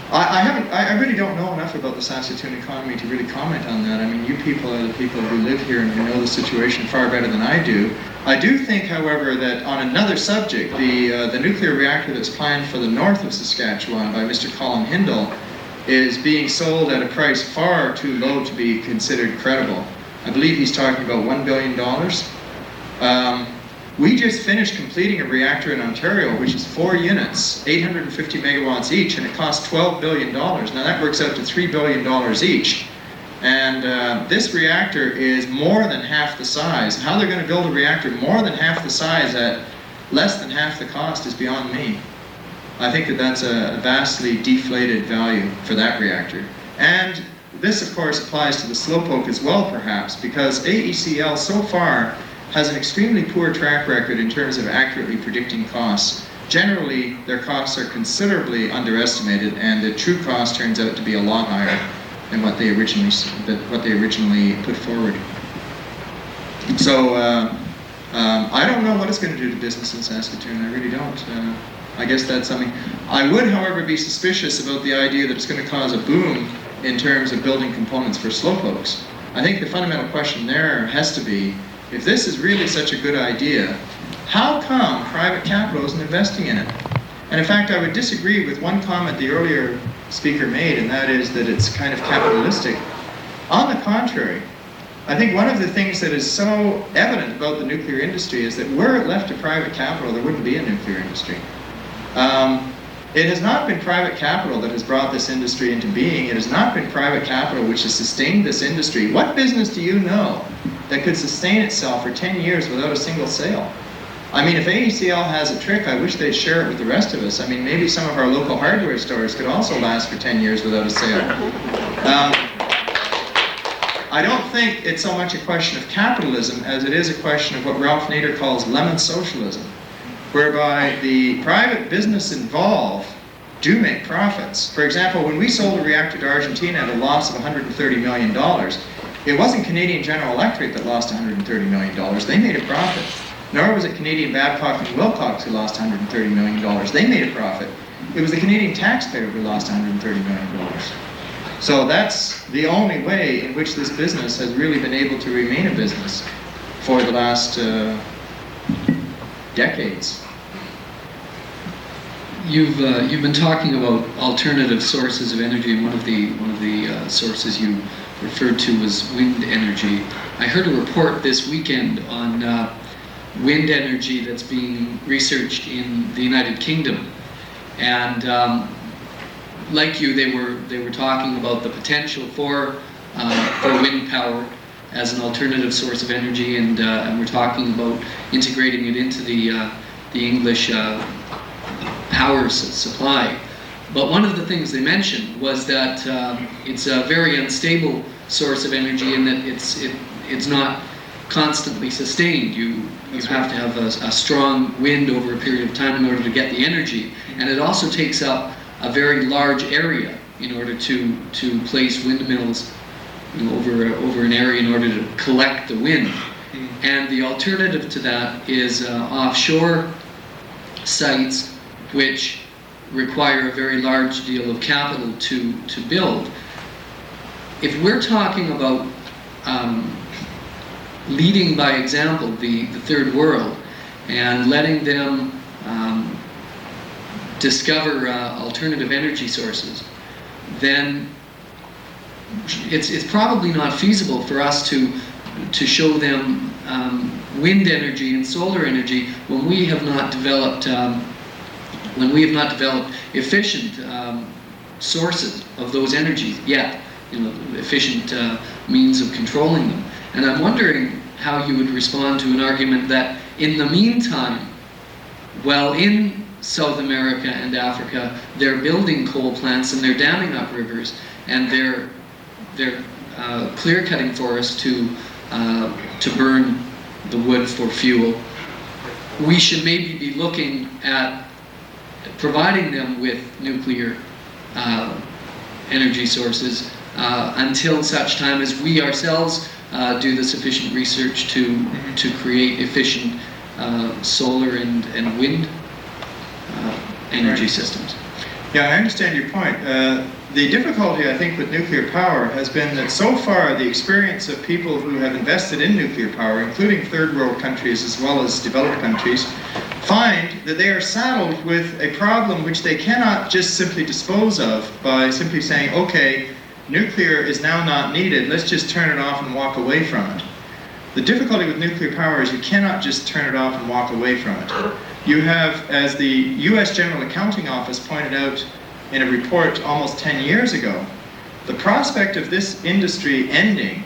I really don't know enough about the Saskatoon economy to really comment on that. I mean, you people are the people who live here and who know the situation far better than I do. I do think, however, that on another subject, the nuclear reactor that's planned for the north of Saskatchewan by Mr. Colin Hindle is being sold at a price far too low to be considered credible. I believe he's talking about $1 billion. We just finished completing a reactor in Ontario, which is 4 units, 850 megawatts each, and it cost $12 billion. Now that works out to $3 billion each. And this reactor is more than half the size. How they're going to build a reactor more than half the size at less than half the cost is beyond me. I think that that's a vastly deflated value for that reactor. And this, of course, applies to the Slowpoke as well, perhaps, because AECL so far has an extremely poor track record in terms of accurately predicting costs. Generally, their costs are considerably underestimated, and the true cost turns out to be a lot higher than what they originally put forward. So I don't know what it's going to do to business in Saskatoon. I really don't. I guess that's something. I would, however, be suspicious about the idea that it's going to cause a boom in terms of building components for Slowpokes. I think the fundamental question there has to be, if this is really such a good idea, how come private capital isn't investing in it? And in fact, I would disagree with one comment the earlier speaker made, and that is that it's kind of capitalistic. On the contrary, I think one of the things that is so evident about the nuclear industry is that were it left to private capital, there wouldn't be a nuclear industry. It has not been private capital that has brought this industry into being. It has not been private capital which has sustained this industry. What business do you know that could sustain itself for 10 years without a single sale? I mean, if AECL has a trick, I wish they'd share it with the rest of us. I mean, maybe some of our local hardware stores could also last for 10 years without a sale. I don't think it's so much a question of capitalism as it is a question of what Ralph Nader calls lemon socialism, whereby the private business involved do make profits. For example, when we sold a reactor to Argentina at a loss of $130 million, it wasn't Canadian General Electric that lost $130 million. They made a profit. Nor was it Canadian Babcock and Wilcox who lost $130 million. They made a profit. It was the Canadian taxpayer who lost $130 million. So that's the only way in which this business has really been able to remain a business for the last decades. You've been talking about alternative sources of energy, and one of the sources you referred to was wind energy. I heard a report this weekend on wind energy that's being researched in the United Kingdom, and like you, they were talking about the potential for wind power as an alternative source of energy, and we're talking about integrating it into the English power supply. But one of the things they mentioned was that it's a very unstable source of energy, and that it's not constantly sustained. You have to have a strong wind over a period of time in order to get the energy, and it also takes up a very large area in order to place windmills, you know, over an area in order to collect the wind. And the alternative to that is offshore sites which require a very large deal of capital to build. If we're talking about leading by example the third world and letting them discover alternative energy sources, then it's probably not feasible for us to show them wind energy and solar energy when we have not developed efficient sources of those energies yet, efficient means of controlling them. And I'm wondering how you would respond to an argument that in the meantime, while in South America and Africa, they're building coal plants and they're damming up rivers and they're clear-cutting forests to burn the wood for fuel, we should maybe be looking at providing them with nuclear energy sources until such time as we ourselves do the sufficient research to create efficient solar and wind energy systems. Yeah, I understand your point. The difficulty, I think, with nuclear power has been that so far the experience of people who have invested in nuclear power, including third world countries as well as developed countries, find that they are saddled with a problem which they cannot just simply dispose of by simply saying, okay, nuclear is now not needed, let's just turn it off and walk away from it. The difficulty with nuclear power is you cannot just turn it off and walk away from it. You have, as the U.S. General Accounting Office pointed out in a report almost 10 years ago, the prospect of this industry ending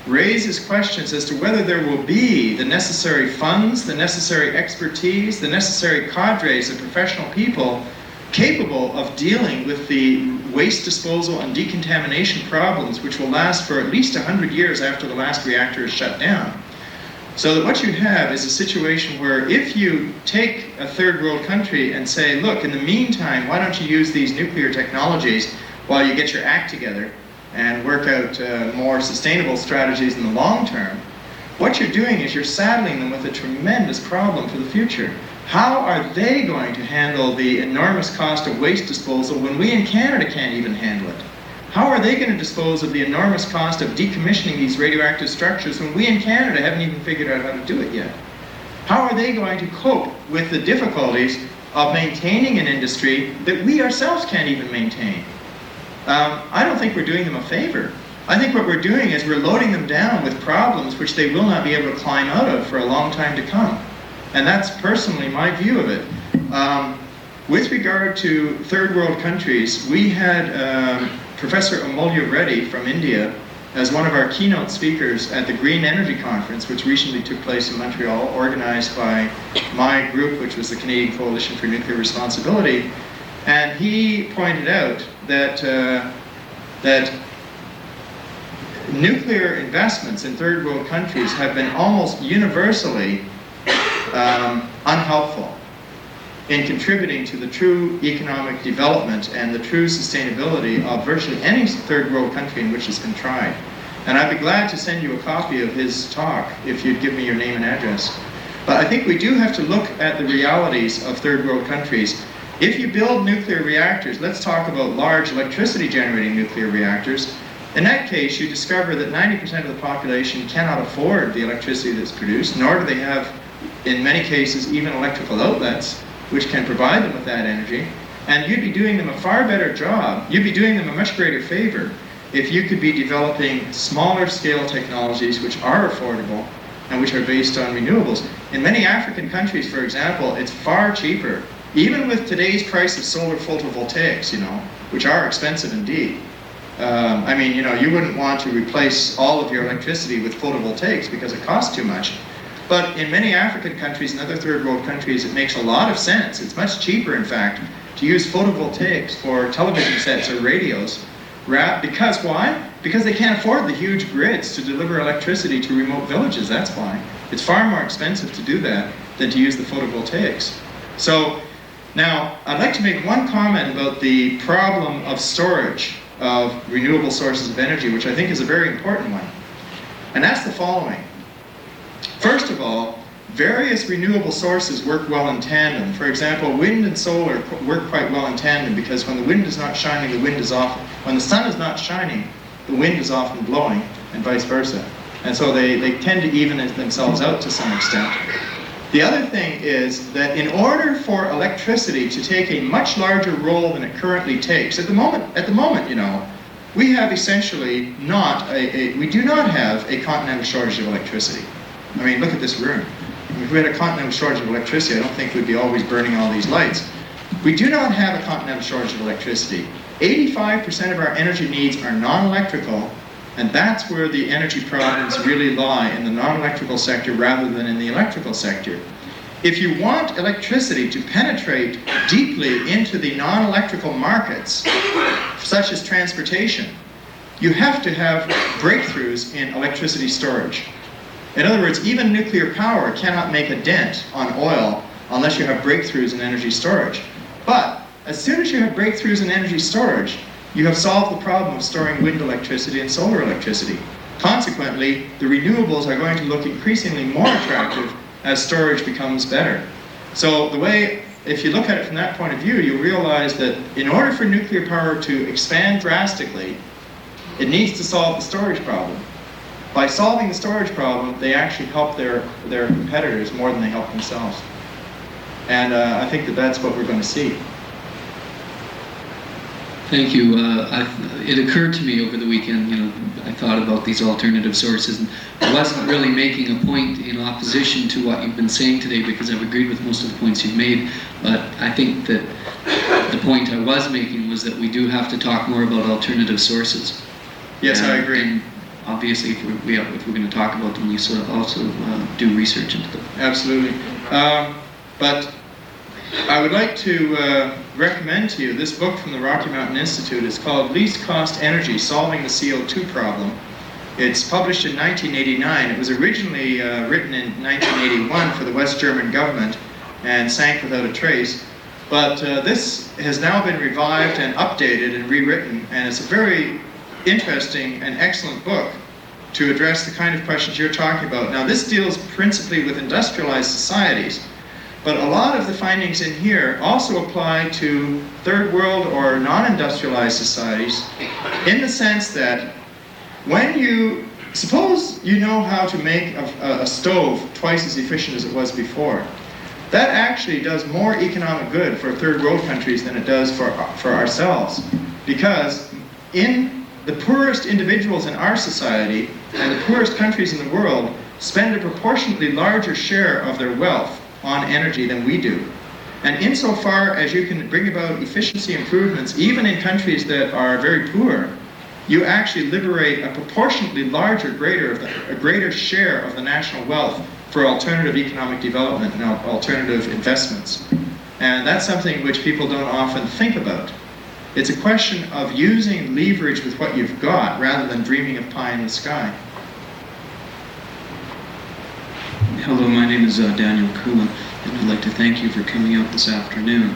raises questions as to whether there will be the necessary funds, the necessary expertise, the necessary cadres of professional people capable of dealing with the waste disposal and decontamination problems which will last for at least 100 years after the last reactor is shut down. So that what you have is a situation where if you take a third world country and say, look, in the meantime, why don't you use these nuclear technologies while you get your act together and work out more sustainable strategies in the long term, what you're doing is you're saddling them with a tremendous problem for the future. How are they going to handle the enormous cost of waste disposal when we in Canada can't even handle it? How are they going to dispose of the enormous cost of decommissioning these radioactive structures when we in Canada haven't even figured out how to do it yet? How are they going to cope with the difficulties of maintaining an industry that we ourselves can't even maintain? I don't think we're doing them a favor. I think what we're doing is we're loading them down with problems which they will not be able to climb out of for a long time to come. And that's personally my view of it. With regard to third world countries, we had Professor Amolya Reddy from India as one of our keynote speakers at the Green Energy Conference, which recently took place in Montreal, organized by my group, which was the Canadian Coalition for Nuclear Responsibility. And he pointed out that nuclear investments in third world countries have been almost universally unhelpful in contributing to the true economic development and the true sustainability of virtually any third world country in which it's been tried. And I'd be glad to send you a copy of his talk if you'd give me your name and address. But I think we do have to look at the realities of third world countries. If you build nuclear reactors, let's talk about large electricity generating nuclear reactors. In that case, you discover that 90% of the population cannot afford the electricity that's produced, nor do they have, in many cases, even electrical outlets which can provide them with that energy. And you'd be doing them a far better job, you'd be doing them a much greater favor if you could be developing smaller scale technologies which are affordable and which are based on renewables. In many African countries, for example, it's far cheaper, even with today's price of solar photovoltaics, which are expensive indeed. I mean, you wouldn't want to replace all of your electricity with photovoltaics because it costs too much. But in many African countries and other third world countries, it makes a lot of sense. It's much cheaper, in fact, to use photovoltaics for television sets or radios. Because why? Because they can't afford the huge grids to deliver electricity to remote villages, that's why. It's far more expensive to do that than to use the photovoltaics. So, now, I'd like to make one comment about the problem of storage of renewable sources of energy, which I think is a very important one. And that's the following. First of all, various renewable sources work well in tandem. For example, wind and solar work quite well in tandem because when the wind is not shining, the wind is off. When the sun is not shining, the wind is often blowing, and vice versa. And so they tend to even themselves out to some extent. The other thing is that in order for electricity to take a much larger role than it currently takes, at the moment, you know, we have essentially we do not have a continental shortage of electricity. I mean, look at this room. If we had a continental shortage of electricity, I don't think we'd be always burning all these lights. We do not have a continental shortage of electricity. 85% of our energy needs are non-electrical, and that's where the energy problems really lie, in the non-electrical sector rather than in the electrical sector. If you want electricity to penetrate deeply into the non-electrical markets, such as transportation, you have to have breakthroughs in electricity storage. In other words, even nuclear power cannot make a dent on oil unless you have breakthroughs in energy storage. But as soon as you have breakthroughs in energy storage, you have solved the problem of storing wind electricity and solar electricity. Consequently, the renewables are going to look increasingly more attractive as storage becomes better. So if you look at it from that point of view, you realize that in order for nuclear power to expand drastically, it needs to solve the storage problem. By solving the storage problem, they actually help their competitors more than they help themselves. And I think that that's what we're going to see. Thank you. It occurred to me over the weekend, you know, I thought about these alternative sources, and I wasn't really making a point in opposition to what you've been saying today, because I've agreed with most of the points you've made, but I think that the point I was making was that we do have to talk more about alternative sources. Yes, I agree. And obviously, if we're going to talk about them, we sort of also do research into them. Absolutely. But I would like to recommend to you this book from the Rocky Mountain Institute. It's called Least Cost Energy, Solving the CO2 Problem. It's published in 1989. It was originally written in 1981 for the West German government and sank without a trace. But this has now been revived and updated and rewritten, and it's a very interesting and excellent book to address the kind of questions you're talking about. Now, this deals principally with industrialized societies, but a lot of the findings in here also apply to third world or non-industrialized societies, in the sense that when suppose you know how to make a stove twice as efficient as it was before, that actually does more economic good for third world countries than it does for ourselves, because in the poorest individuals in our society and the poorest countries in the world spend a proportionately larger share of their wealth on energy than we do. And insofar as you can bring about efficiency improvements, even in countries that are very poor, you actually liberate a proportionately a greater share of the national wealth for alternative economic development and alternative investments. And that's something which people don't often think about. It's a question of using leverage with what you've got rather than dreaming of pie in the sky. Hello, my name is Daniel Coolin, and I'd like to thank you for coming out this afternoon.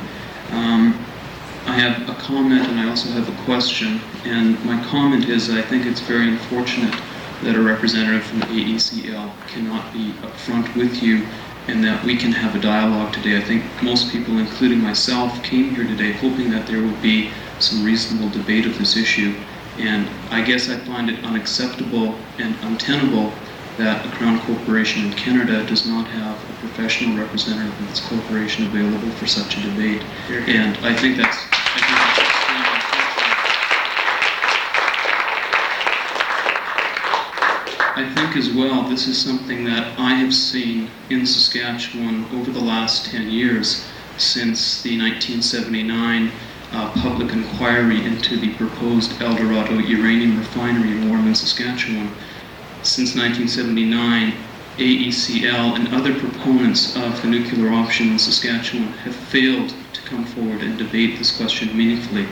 I have a comment and I also have a question, and my comment is I think it's very unfortunate that a representative from AECL cannot be upfront with you and that we can have a dialogue today. I think most people, including myself, came here today hoping that there would be some reasonable debate of this issue, and I guess I find it unacceptable and untenable that a Crown Corporation in Canada does not have a professional representative of its corporation available for such a debate. And I think that's extremely unfortunate. I think as well, this is something that I have seen in Saskatchewan over the last 10 years since the 1979 public inquiry into the proposed El Dorado uranium refinery in Warman, Saskatchewan. Since 1979, AECL and other proponents of the nuclear option in Saskatchewan have failed to come forward and debate this question meaningfully.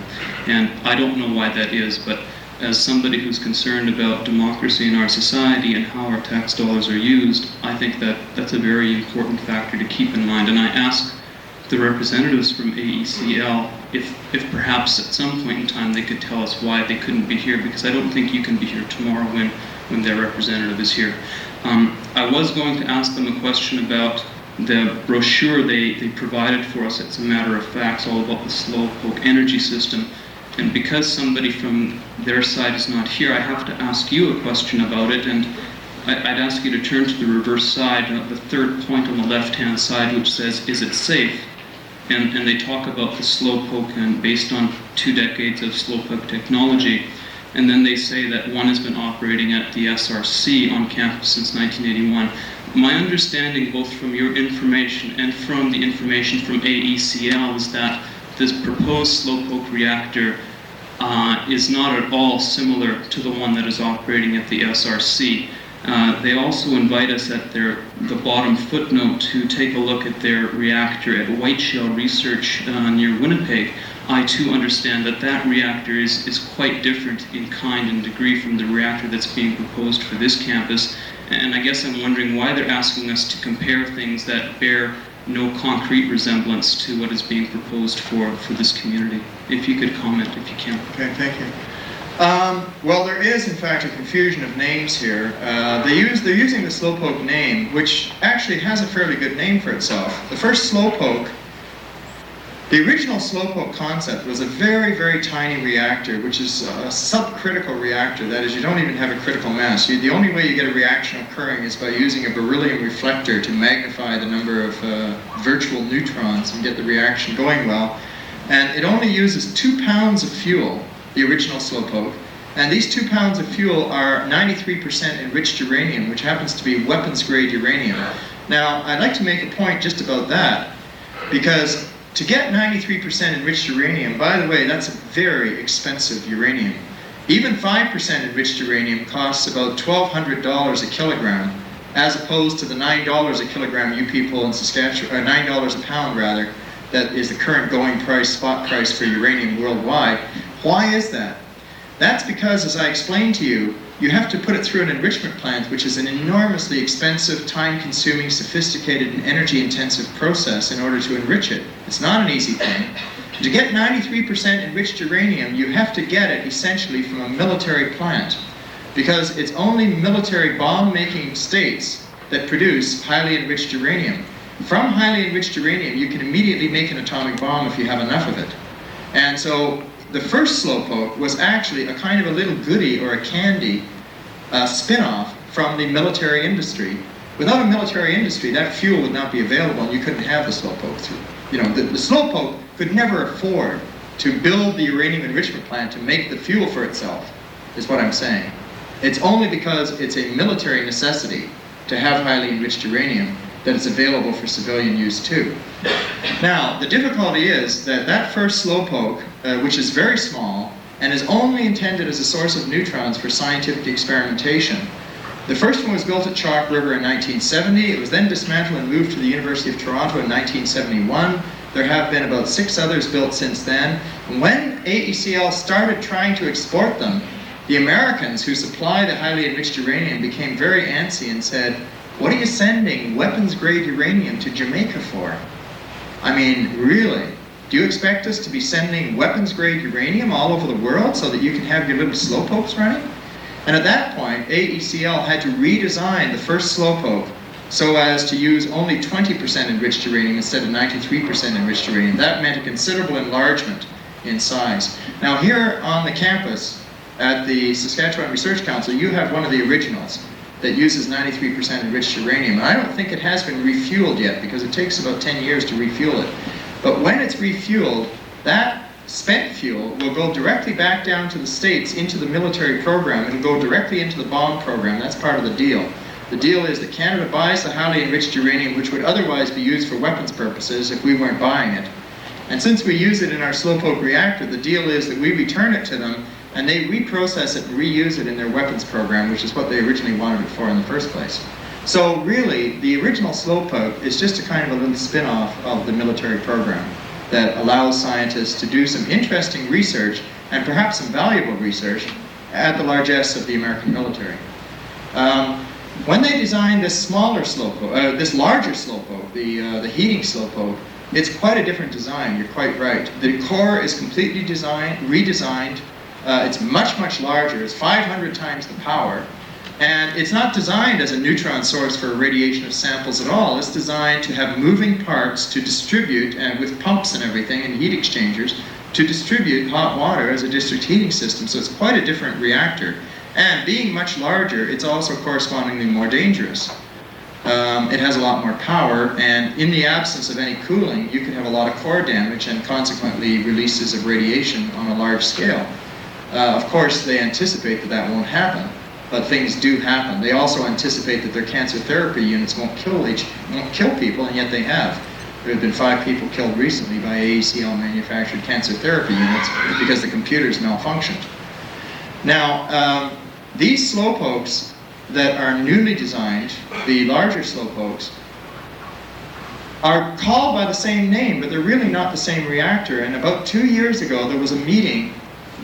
And I don't know why that is, but as somebody who's concerned about democracy in our society and how our tax dollars are used, I think that that's a very important factor to keep in mind. And I ask the representatives from AECL if perhaps at some point in time they could tell us why they couldn't be here, because I don't think you can be here tomorrow when their representative is here. I was going to ask them a question about the brochure they provided for us. It's a matter of fact, all about the Slowpoke energy system. And because somebody from their side is not here, I have to ask you a question about it. And I'd ask you to turn to the reverse side, the third point on the left-hand side, which says, is it safe? And they talk about the Slowpoke and based on 2 decades of Slowpoke technology. And then they say that one has been operating at the SRC on campus since 1981. My understanding, both from your information and from the information from AECL, is that this proposed Slowpoke reactor is not at all similar to the one that is operating at the SRC. They also invite us at the bottom footnote to take a look at their reactor at Whiteshell Research near Winnipeg. I too understand that that reactor is quite different in kind and degree from the reactor that's being proposed for this campus. And I guess I'm wondering why they're asking us to compare things that bear no concrete resemblance to what is being proposed for this community. If you could comment, if you can. Okay, thank you. Well, there is, in fact, a confusion of names here. They're using the Slowpoke name, which actually has a fairly good name for itself. The first Slowpoke, the original Slowpoke concept was a very, very tiny reactor, which is a subcritical reactor. That is, you don't even have a critical mass. The only way you get a reaction occurring is by using a beryllium reflector to magnify the number of virtual neutrons and get the reaction going well. And it only uses 2 pounds of fuel, the original Slowpoke, and these 2 pounds of fuel are 93% enriched uranium, which happens to be weapons-grade uranium. Now, I'd like to make a point just about that, because to get 93% enriched uranium, by the way, that's a very expensive uranium. Even 5% enriched uranium costs about $1,200 a kilogram, as opposed to the $9 a kilogram you people in Saskatchewan, or $9 a pound rather, that is the current going price, spot price for uranium worldwide. Why is that? That's because, as I explained to you, you have to put it through an enrichment plant, which is an enormously expensive, time-consuming, sophisticated, and energy-intensive process in order to enrich it. It's not an easy thing. To get 93% enriched uranium, you have to get it essentially from a military plant, because it's only military bomb-making states that produce highly enriched uranium. From highly enriched uranium, you can immediately make an atomic bomb if you have enough of it. And so the first Slowpoke was actually a kind of a little goodie or a candy spin-off from the military industry. Without a military industry, that fuel would not be available, and you couldn't have the Slowpoke through. You know, the Slowpoke could never afford to build the uranium enrichment plant to make the fuel for itself, is what I'm saying. It's only because it's a military necessity to have highly enriched uranium that it's available for civilian use too. Now, the difficulty is that that first Slowpoke, which is very small and is only intended as a source of neutrons for scientific experimentation. The first one was built at Chalk River in 1970. It was then dismantled and moved to the University of Toronto in 1971. There have been about 6 others built since then. And when AECL started trying to export them, the Americans who supply the highly enriched uranium became very antsy and said, "What are you sending weapons-grade uranium to Jamaica for? I mean, really? Do you expect us to be sending weapons-grade uranium all over the world so that you can have your little Slowpokes running?" And at that point, AECL had to redesign the first Slowpoke so as to use only 20% enriched uranium instead of 93% enriched uranium. That meant a considerable enlargement in size. Now here on the campus at the Saskatchewan Research Council, you have one of the originals that uses 93% enriched uranium. And I don't think it has been refueled yet, because it takes about 10 years to refuel it. But when it's refueled, that spent fuel will go directly back down to the States into the military program. It'll go directly into the bomb program. That's part of the deal. The deal is that Canada buys the highly enriched uranium, which would otherwise be used for weapons purposes if we weren't buying it. And since we use it in our Slowpoke reactor, the deal is that we return it to them, and they reprocess it and reuse it in their weapons program, which is what they originally wanted it for in the first place. So really, the original Slowpoke is just a kind of a little spin-off of the military program that allows scientists to do some interesting research, and perhaps some valuable research, at the largesse of the American military. When they designed this smaller Slowpoke, this larger Slowpoke, the heating Slowpoke, it's quite a different design, you're quite right. The core is completely redesigned. It's much, much larger. It's 500 times the power. And it's not designed as a neutron source for irradiation of samples at all. It's designed to have moving parts to distribute, and with pumps and everything, and heat exchangers, to distribute hot water as a district heating system. So it's quite a different reactor. And being much larger, it's also correspondingly more dangerous. It has a lot more power, and in the absence of any cooling, you can have a lot of core damage and consequently releases of radiation on a large scale. Of course, they anticipate that that won't happen, but things do happen. They also anticipate that their cancer therapy units won't kill people, and yet they have. There have been 5 people killed recently by AECL manufactured cancer therapy units because the computers malfunctioned. Now, these slowpokes that are newly designed, the larger slowpokes, are called by the same name, but they're really not the same reactor. And about 2 years ago, there was a meeting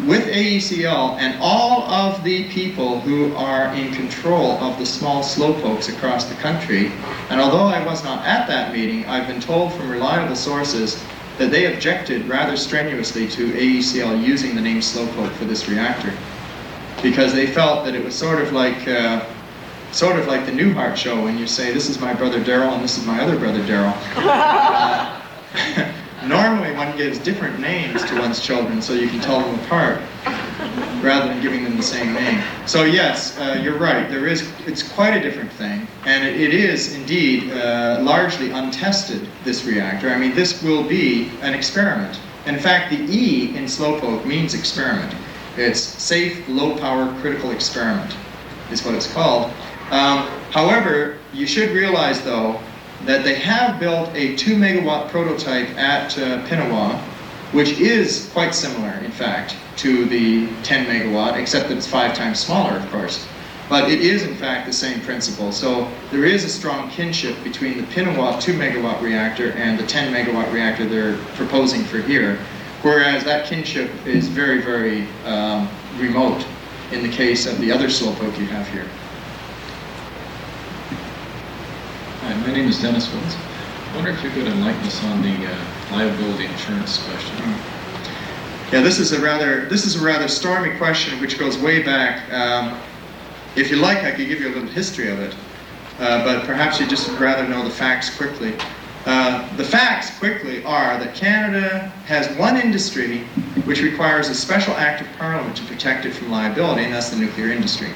with AECL and all of the people who are in control of the small slowpokes across the country. And although I was not at that meeting, I've been told from reliable sources that they objected rather strenuously to AECL using the name Slowpoke for this reactor, because they felt that it was sort of like the Newhart show when you say, this is my brother Daryl and this is my other brother Daryl. Normally one gives different names to one's children so you can tell them apart, rather than giving them the same name. So yes, you're right, it's quite a different thing, and it is indeed largely untested, this reactor. I mean, this will be an experiment. In fact, the E in Slowpoke means experiment. It's safe, low-power, critical experiment, is what it's called. However, you should realize, though, that they have built a 2-megawatt prototype at Pinawa, which is quite similar, in fact, to the 10 megawatt, except that it's 5 times smaller, of course. But it is, in fact, the same principle. So there is a strong kinship between the Pinawa 2-megawatt reactor and the 10 megawatt reactor they're proposing for here, whereas that kinship is very, very remote in the case of the other Slowpoke you have here. Hi, my name is Dennis Woods. I wonder if you could enlighten us on the liability insurance question. Yeah, this is a rather stormy question which goes way back. If you like, I could give you a little history of it, but perhaps you just would rather know the facts quickly. The facts quickly are that Canada has one industry which requires a special act of Parliament to protect it from liability, and that's the nuclear industry.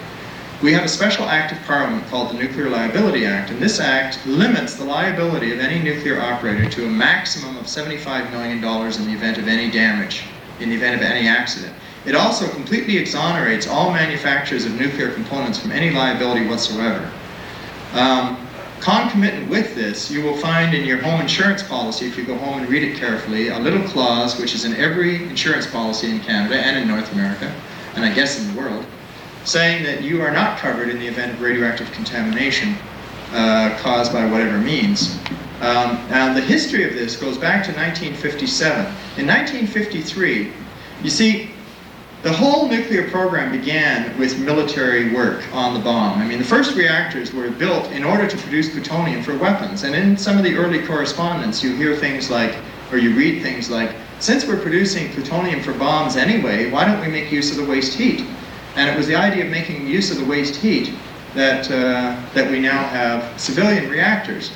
We have a special act of Parliament called the Nuclear Liability Act, and this act limits the liability of any nuclear operator to a maximum of $75 million in the event of any damage, in the event of any accident. It also completely exonerates all manufacturers of nuclear components from any liability whatsoever. Concomitant with this, you will find in your home insurance policy, if you go home and read it carefully, a little clause which is in every insurance policy in Canada and in North America, and I guess in the world, saying that you are not covered in the event of radioactive contamination caused by whatever means. And the history of this goes back to 1957. In 1953, you see, the whole nuclear program began with military work on the bomb. I mean, the first reactors were built in order to produce plutonium for weapons. And in some of the early correspondence, you hear things like, or you read things like, since we're producing plutonium for bombs anyway, why don't we make use of the waste heat? And it was the idea of making use of the waste heat that we now have civilian reactors.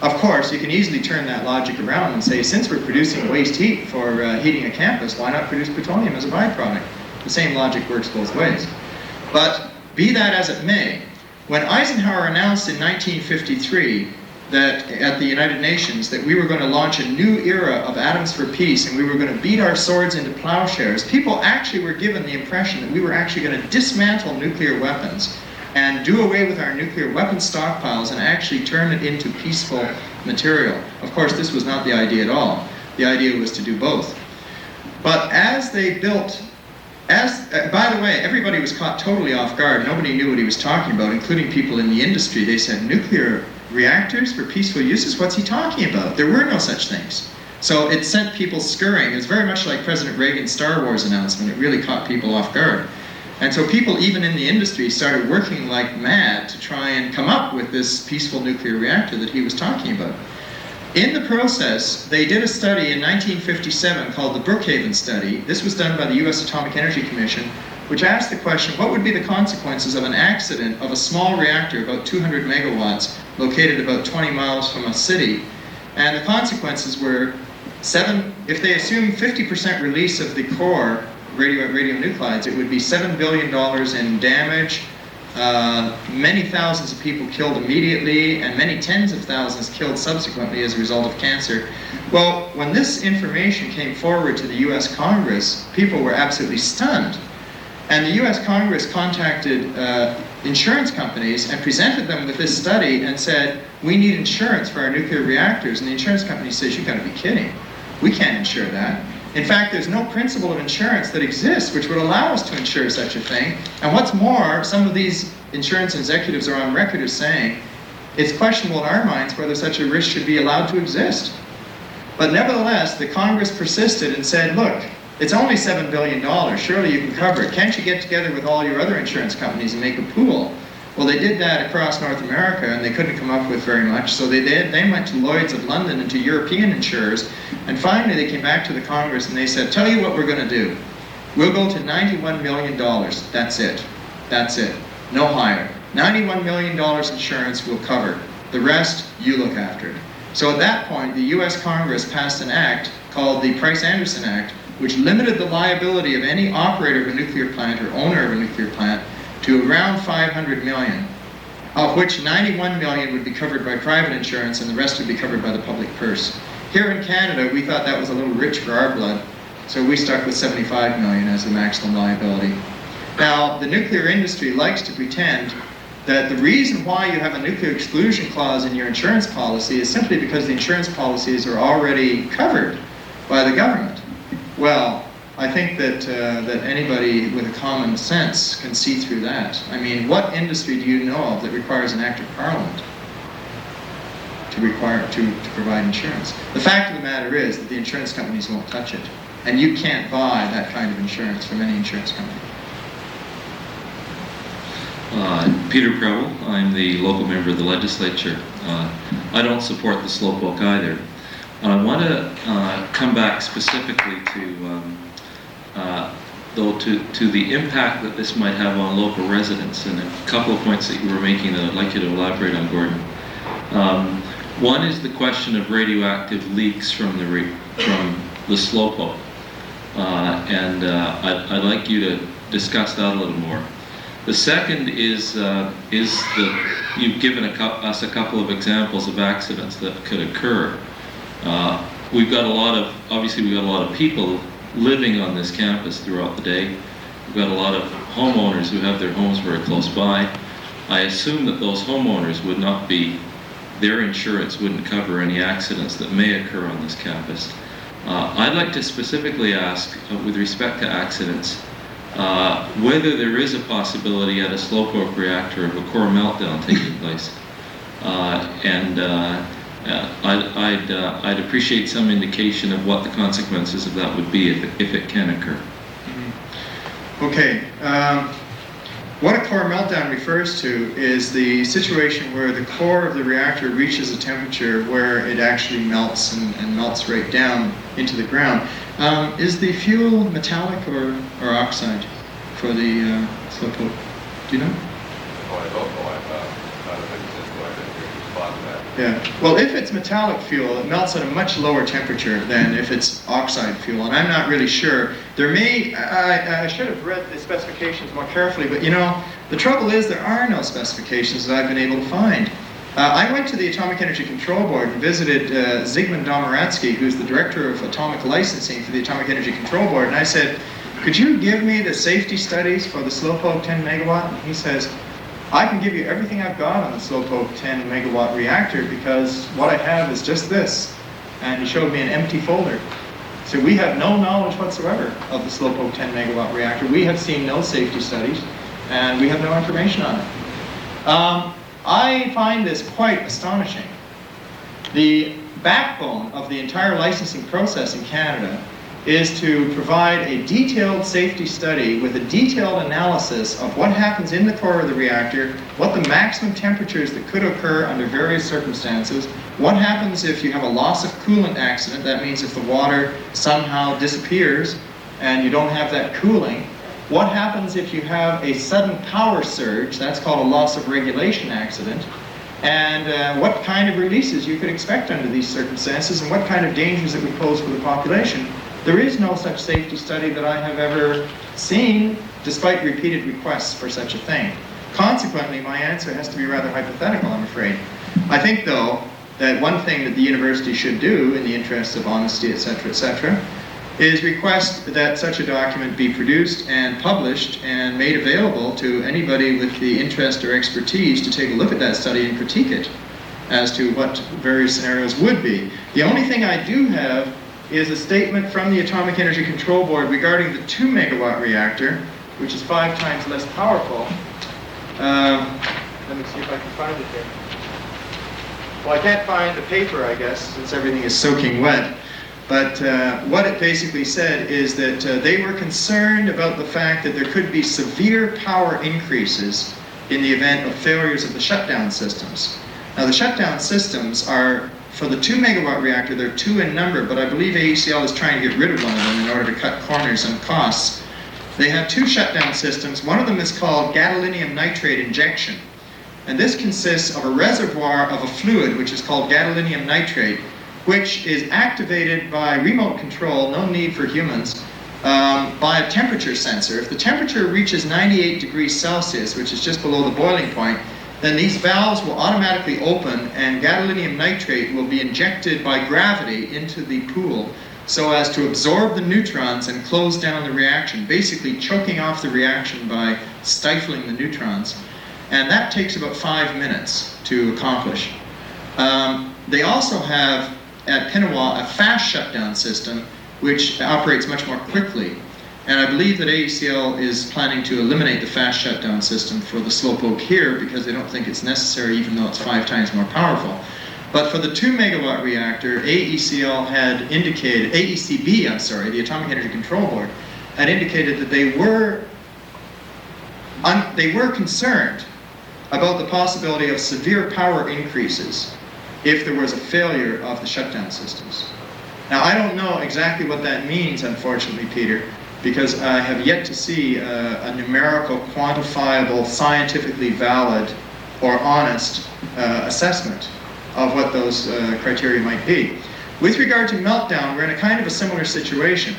Of course, you can easily turn that logic around and say, since we're producing waste heat for heating a campus, why not produce plutonium as a byproduct? The same logic works both ways. But be that as it may, when Eisenhower announced in 1953 that at the United Nations that we were going to launch a new era of atoms for peace and we were going to beat our swords into plowshares, people actually were given the impression that we were actually going to dismantle nuclear weapons and do away with our nuclear weapons stockpiles and actually turn it into peaceful material. Of course, this was not the idea at all. The idea was to do both. But as they built, by the way, everybody was caught totally off guard. Nobody knew what he was talking about, including people in the industry. They said, nuclear reactors for peaceful uses? What's he talking about? There were no such things. So it sent people scurrying. It was very much like President Reagan's Star Wars announcement. It really caught people off guard. And so people, even in the industry, started working like mad to try and come up with this peaceful nuclear reactor that he was talking about. In the process, they did a study in 1957 called the Brookhaven Study. This was done by the U.S. Atomic Energy Commission, which asked the question, what would be the consequences of an accident of a small reactor, about 200 megawatts, located about 20 miles from a city? And the consequences were if they assumed 50% release of the core radionuclides, it would be $7 billion in damage, many thousands of people killed immediately, and many tens of thousands killed subsequently as a result of cancer. Well, when this information came forward to the US Congress, people were absolutely stunned. And the US Congress contacted insurance companies and presented them with this study and said, we need insurance for our nuclear reactors. And the insurance company says, you've got to be kidding. We can't insure that. In fact, there's no principle of insurance that exists which would allow us to insure such a thing. And what's more, some of these insurance executives are on record as saying, it's questionable in our minds whether such a risk should be allowed to exist. But nevertheless, the Congress persisted and said, look, it's only $7 billion, surely you can cover it. Can't you get together with all your other insurance companies and make a pool? Well, they did that across North America, and they couldn't come up with very much, so they went to Lloyd's of London and to European insurers, and finally they came back to the Congress and they said, tell you what we're going to do. We'll go to $91 million. That's it. That's it. No higher. $91 million insurance will cover. The rest, you look after it. So at that point, the US Congress passed an act called the Price-Anderson Act, which limited the liability of any operator of a nuclear plant or owner of a nuclear plant to around $500 million, of which 91 million would be covered by private insurance and the rest would be covered by the public purse. Here in Canada, we thought that was a little rich for our blood, so we stuck with 75 million as the maximum liability. Now, the nuclear industry likes to pretend that the reason why you have a nuclear exclusion clause in your insurance policy is simply because the insurance policies are already covered by the government. Well, I think that anybody with a common sense can see through that. I mean, what industry do you know of that requires an act of parliament to provide insurance? The fact of the matter is that the insurance companies won't touch it, and you can't buy that kind of insurance from any insurance company. Peter Preble, I'm the local member of the legislature. I don't support the Slowpoke either. I want to come back specifically to the impact that this might have on local residents, and a couple of points that you were making that I'd like you to elaborate on, Gordon. One is the question of radioactive leaks from the Slowpoke, and I'd like you to discuss that a little more. The second is that you've given us a couple of examples of accidents that could occur. We've got a lot of people living on this campus throughout the day. We've got a lot of homeowners who have their homes very close by. I assume that those homeowners would not be, their insurance wouldn't cover any accidents that may occur on this campus. I'd like to specifically ask, with respect to accidents, whether there is a possibility at a Slowpoke reactor of a core meltdown taking place. I'd appreciate some indication of what the consequences of that would be if it can occur. Okay. What a core meltdown refers to is the situation where the core of the reactor reaches a temperature where it actually melts and melts right down into the ground. Is the fuel metallic or oxide for the Slowpoke? Do you know? Oh, I don't know. I'm not a physicist, so I didn't respond to that. Yeah. Well, if it's metallic fuel, it melts at a much lower temperature than if it's oxide fuel, and I'm not really sure. There may, I should have read the specifications more carefully, but you know, the trouble is there are no specifications that I've been able to find. I went to the Atomic Energy Control Board and visited Zygmunt Domaratsky, who's the director of atomic licensing for the Atomic Energy Control Board, and I said, could you give me the safety studies for the Slowpoke 10 megawatt? And he says, I can give you everything I've got on the Slowpoke 10 megawatt reactor because what I have is just this. And he showed me an empty folder. So we have no knowledge whatsoever of the Slowpoke 10 megawatt reactor. We have seen no safety studies, and we have no information on it. I find this quite astonishing. The backbone of the entire licensing process in Canada is to provide a detailed safety study with a detailed analysis of what happens in the core of the reactor, what the maximum temperatures that could occur under various circumstances, what happens if you have a loss of coolant accident, that means if the water somehow disappears and you don't have that cooling, what happens if you have a sudden power surge, that's called a loss of regulation accident, and what kind of releases you could expect under these circumstances and what kind of dangers it would pose for the population. There is no such safety study that I have ever seen, despite repeated requests for such a thing. Consequently, my answer has to be rather hypothetical, I'm afraid. I think, though, that one thing that the university should do in the interests of honesty, etc., is request that such a document be produced and published and made available to anybody with the interest or expertise to take a look at that study and critique it as to what various scenarios would be. The only thing I do have is a statement from the Atomic Energy Control Board regarding the 2 megawatt reactor, which is 5 times less powerful. Let me see if I can find it here. Well, I can't find the paper, I guess, since everything is soaking wet. But what it basically said is that they were concerned about the fact that there could be severe power increases in the event of failures of the shutdown systems. Now, the shutdown systems are, for the 2 megawatt reactor, they're 2 in number, but I believe AECL is trying to get rid of one of them in order to cut corners on costs. They have 2 shutdown systems. One of them is called gadolinium nitrate injection. And this consists of a reservoir of a fluid, which is called gadolinium nitrate, which is activated by remote control, no need for humans, by a temperature sensor. If the temperature reaches 98 degrees Celsius, which is just below the boiling point, then these valves will automatically open and gadolinium nitrate will be injected by gravity into the pool so as to absorb the neutrons and close down the reaction, basically choking off the reaction by stifling the neutrons. And that takes about 5 minutes to accomplish. They also have at Pinawa a fast shutdown system which operates much more quickly. And I believe that AECL is planning to eliminate the fast shutdown system for the Slowpoke here because they don't think it's necessary, even though it's 5 times more powerful. But for the 2 megawatt reactor, AECL had indicated, AECB, I'm sorry, the Atomic Energy Control Board, had indicated that they were concerned about the possibility of severe power increases if there was a failure of the shutdown systems. Now, I don't know exactly what that means, unfortunately, Peter, because I have yet to see a numerical, quantifiable, scientifically valid, or honest assessment of what those criteria might be. With regard to meltdown, we're in a kind of a similar situation,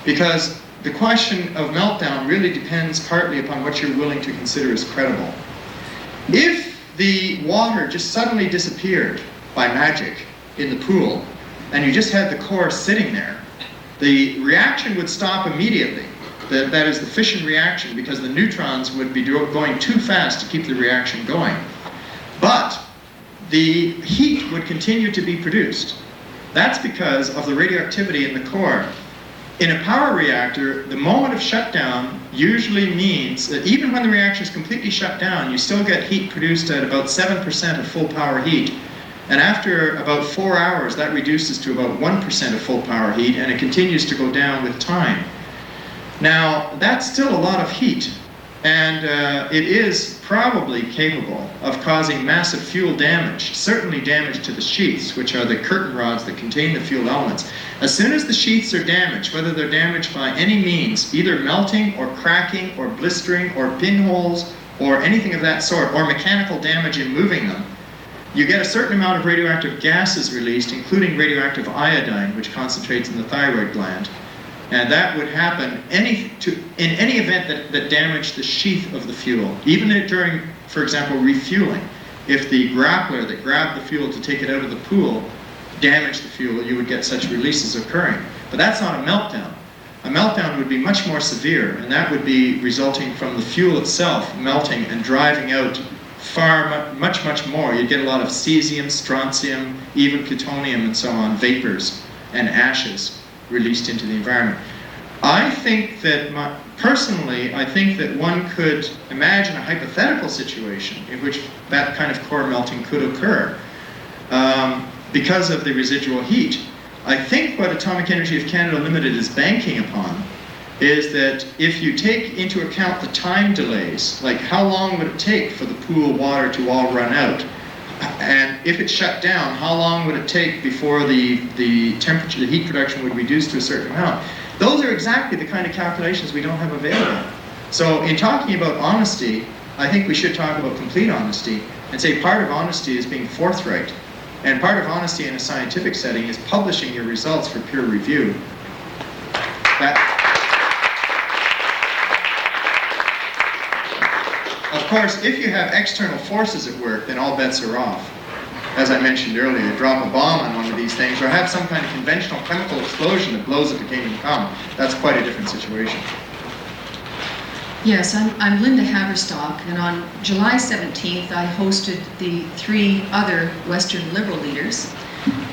because the question of meltdown really depends partly upon what you're willing to consider as credible. If the water just suddenly disappeared by magic in the pool, and you just had the core sitting there, the reaction would stop immediately. That is the fission reaction, because the neutrons would be going too fast to keep the reaction going. But the heat would continue to be produced. That's because of the radioactivity in the core. In a power reactor, the moment of shutdown usually means that even when the reaction is completely shut down, you still get heat produced at about 7% of full power heat. And after about 4 hours, that reduces to about 1% of full power heat, and it continues to go down with time. Now, that's still a lot of heat, and it is probably capable of causing massive fuel damage, certainly damage to the sheaths, which are the curtain rods that contain the fuel elements. As soon as the sheaths are damaged, whether they're damaged by any means, either melting or cracking or blistering or pinholes or anything of that sort, or mechanical damage in moving them, you get a certain amount of radioactive gases released, including radioactive iodine, which concentrates in the thyroid gland. And that would happen in any event that damaged the sheath of the fuel, even during, for example, refueling. If the grappler that grabbed the fuel to take it out of the pool damaged the fuel, you would get such releases occurring. But that's not a meltdown. A meltdown would be much more severe, and that would be resulting from the fuel itself melting and driving out much more. You'd get a lot of cesium, strontium, even plutonium and so on, vapors and ashes released into the environment. I think that, personally, I think that one could imagine a hypothetical situation in which that kind of core melting could occur because of the residual heat. I think what Atomic Energy of Canada Ltd. Is banking upon is that if you take into account the time delays, like how long would it take for the pool water to all run out, and if it shut down, how long would it take before the temperature, the heat production would reduce to a certain amount? Those are exactly the kind of calculations we don't have available. So in talking about honesty, I think we should talk about complete honesty and say part of honesty is being forthright. And part of honesty in a scientific setting is publishing your results for peer review. Of course, if you have external forces at work, then all bets are off. As I mentioned earlier, drop a bomb on one of these things or have some kind of conventional chemical explosion that blows up the kingdom come. That's quite a different situation. Yes, I'm Linda Haverstock, and on July 17th I hosted the 3 other Western Liberal leaders.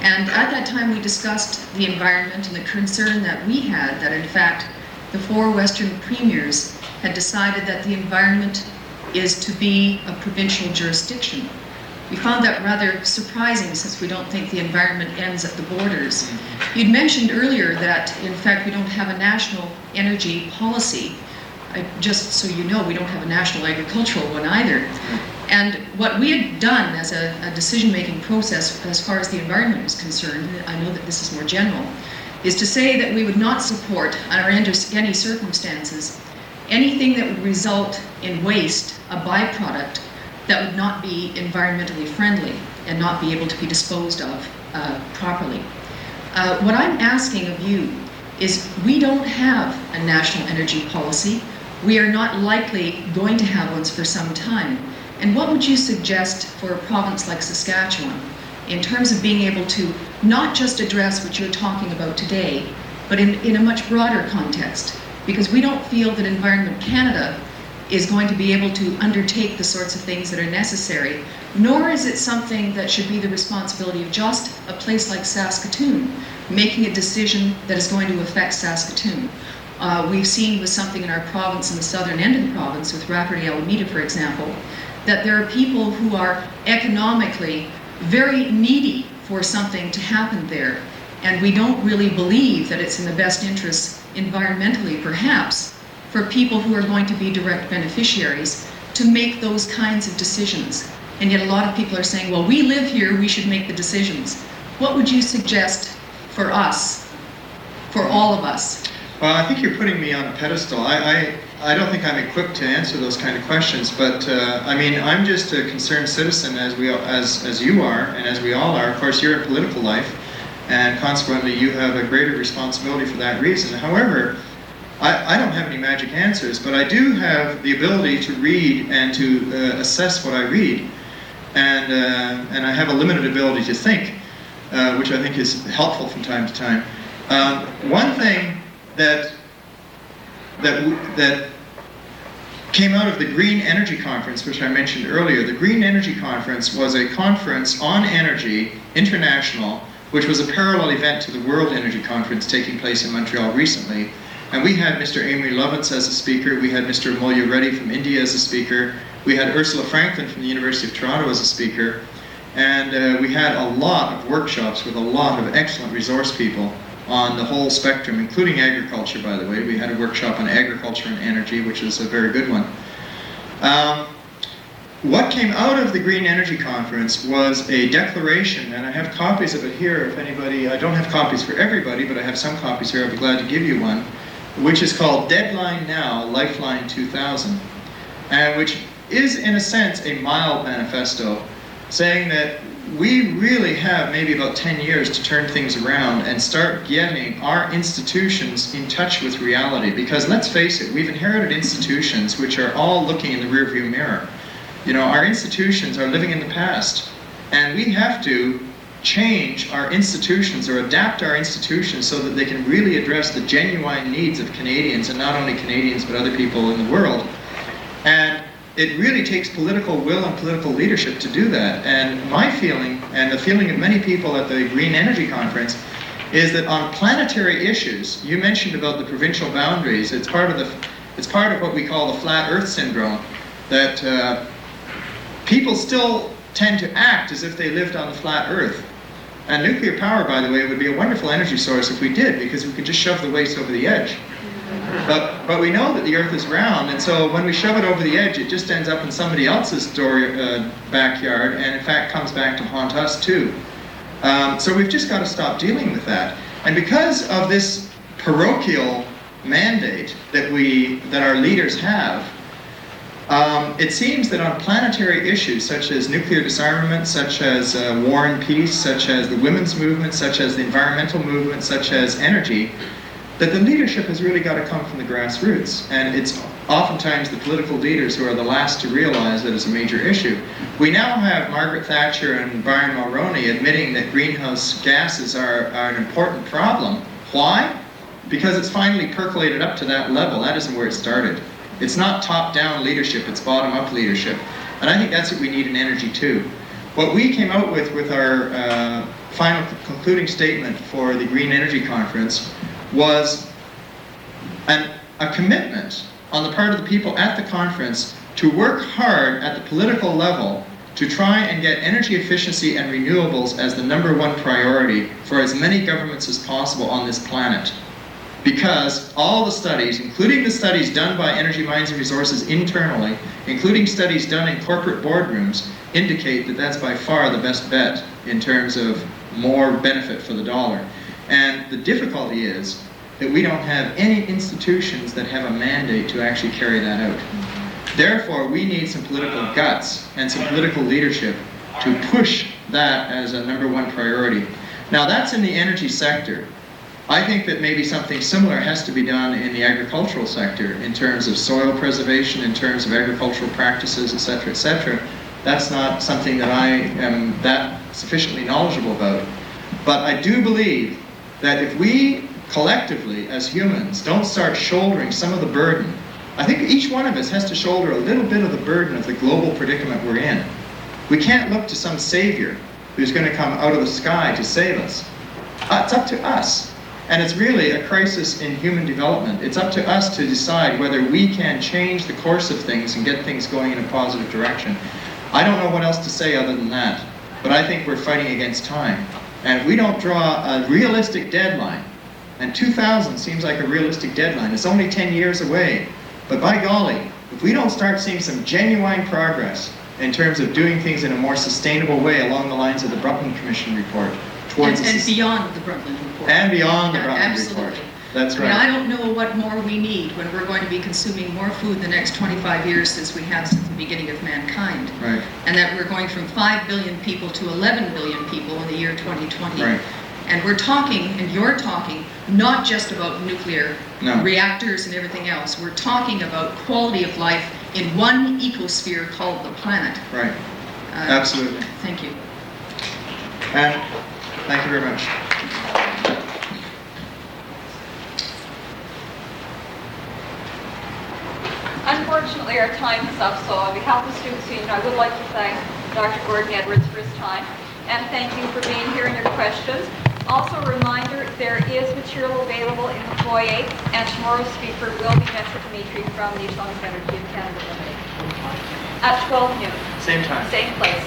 And at that time we discussed the environment and the concern that we had that in fact the 4 Western premiers had decided that the environment is to be a provincial jurisdiction. We found that rather surprising since we don't think the environment ends at the borders. You'd mentioned earlier that in fact we don't have a national energy policy. Just so you know, we don't have a national agricultural one either. And what we had done as a decision-making process as far as the environment was concerned, I know that this is more general, is to say that we would not support under any circumstances anything that would result in waste, a byproduct, that would not be environmentally friendly and not be able to be disposed of properly. What I'm asking of you is we don't have a national energy policy. We are not likely going to have one for some time. And what would you suggest for a province like Saskatchewan in terms of being able to not just address what you're talking about today, but in a much broader context? Because we don't feel that Environment Canada is going to be able to undertake the sorts of things that are necessary, nor is it something that should be the responsibility of just a place like Saskatoon, making a decision that is going to affect Saskatoon. We've seen with something in our province, in the southern end of the province, with Reactor, for example, that there are people who are economically very needy for something to happen there. And we don't really believe that it's in the best interest, environmentally perhaps, for people who are going to be direct beneficiaries to make those kinds of decisions. And yet a lot of people are saying, well, we live here, we should make the decisions. What would you suggest for us, for all of us? Well, I think you're putting me on a pedestal. I don't think I'm equipped to answer those kind of questions, but I mean, I'm just a concerned citizen as you are, and as we all are. Of course, you're in political life, and consequently, you have a greater responsibility for that reason. However, I don't have any magic answers, but I do have the ability to read and to assess what I read, and I have a limited ability to think, which I think is helpful from time to time. One thing that came out of the Green Energy Conference, which I mentioned earlier. The Green Energy Conference was a conference on energy, international, which was a parallel event to the World Energy Conference taking place in Montreal recently. And we had Mr. Amory Lovitz as a speaker, we had Mr. Amolya Reddy from India as a speaker, we had Ursula Franklin from the University of Toronto as a speaker, and we had a lot of workshops with a lot of excellent resource people on the whole spectrum, including agriculture, by the way. We had a workshop on agriculture and energy, which is a very good one. What came out of the Green Energy Conference was a declaration, and I have copies of it here if anybody, I don't have copies for everybody, but I have some copies here, I'll be glad to give you one, which is called Deadline Now, Lifeline 2000, and which is, in a sense, a mild manifesto, saying that we really have maybe about 10 years to turn things around and start getting our institutions in touch with reality. Because let's face it, we've inherited institutions which are all looking in the rearview mirror. You know, our institutions are living in the past, and we have to change our institutions or adapt our institutions so that they can really address the genuine needs of Canadians, and not only Canadians but other people in the world. And it really takes political will and political leadership to do that. And my feeling, and the feeling of many people at the Green Energy Conference, is that on planetary issues, you mentioned about the provincial boundaries, it's part of what we call the flat earth syndrome, that people still tend to act as if they lived on the flat earth. And nuclear power, by the way, would be a wonderful energy source if we did, because we could just shove the waste over the edge. But we know that the earth is round, and so when we shove it over the edge, it just ends up in somebody else's backyard, and in fact comes back to haunt us too. So we've just got to stop dealing with that. And because of this parochial mandate that our leaders have, it seems that on planetary issues such as nuclear disarmament, such as war and peace, such as the women's movement, such as the environmental movement, such as energy, that the leadership has really got to come from the grassroots. And it's oftentimes the political leaders who are the last to realize that it's a major issue. We now have Margaret Thatcher and Brian Mulroney admitting that greenhouse gases are an important problem. Why? Because it's finally percolated up to that level. That isn't where it started. It's not top-down leadership, it's bottom-up leadership. And I think that's what we need in energy too. What we came out with our final concluding statement for the Green Energy Conference was a commitment on the part of the people at the conference to work hard at the political level to try and get energy efficiency and renewables as the #1 priority for as many governments as possible on this planet. Because all the studies, including the studies done by Energy Mines and Resources internally, including studies done in corporate boardrooms, indicate that that's by far the best bet in terms of more benefit for the dollar. And the difficulty is that we don't have any institutions that have a mandate to actually carry that out. Therefore, we need some political guts and some political leadership to push that as a #1 priority. Now, that's in the energy sector. I think that maybe something similar has to be done in the agricultural sector in terms of soil preservation, in terms of agricultural practices, etc., etc. That's not something that I am that sufficiently knowledgeable about. But I do believe that if we collectively, as humans, don't start shouldering some of the burden, I think each one of us has to shoulder a little bit of the burden of the global predicament we're in. We can't look to some savior who's going to come out of the sky to save us. It's up to us. And it's really a crisis in human development. It's up to us to decide whether we can change the course of things and get things going in a positive direction. I don't know what else to say other than that, but I think we're fighting against time. And if we don't draw a realistic deadline, and 2000 seems like a realistic deadline, it's only 10 years away, but by golly, if we don't start seeing some genuine progress in terms of doing things in a more sustainable way along the lines of the Brundtland Commission report, and beyond the Brundtland report. And beyond the Brundtland Absolutely. report. That's right. I mean, I don't know what more we need when we're going to be consuming more food the next 25 years since we have since the beginning of mankind. Right. And that we're going from 5 billion people to 11 billion people in the year 2020. Right. And we're talking, and you're talking, not just about nuclear No. reactors and everything else. We're talking about quality of life in one ecosphere called the planet. Right. Absolutely. Thank you. And thank you very much. Unfortunately, our time is up, so on behalf of the Students' Union, I would like to thank Dr. Gordon Edwards for his time, and thank you for being here and your questions. Also a reminder, there is material available in the foyer, and tomorrow's speaker will be Metro Dimitri from the Energy of Canada Ltd. At 12 noon. Same time. Same place.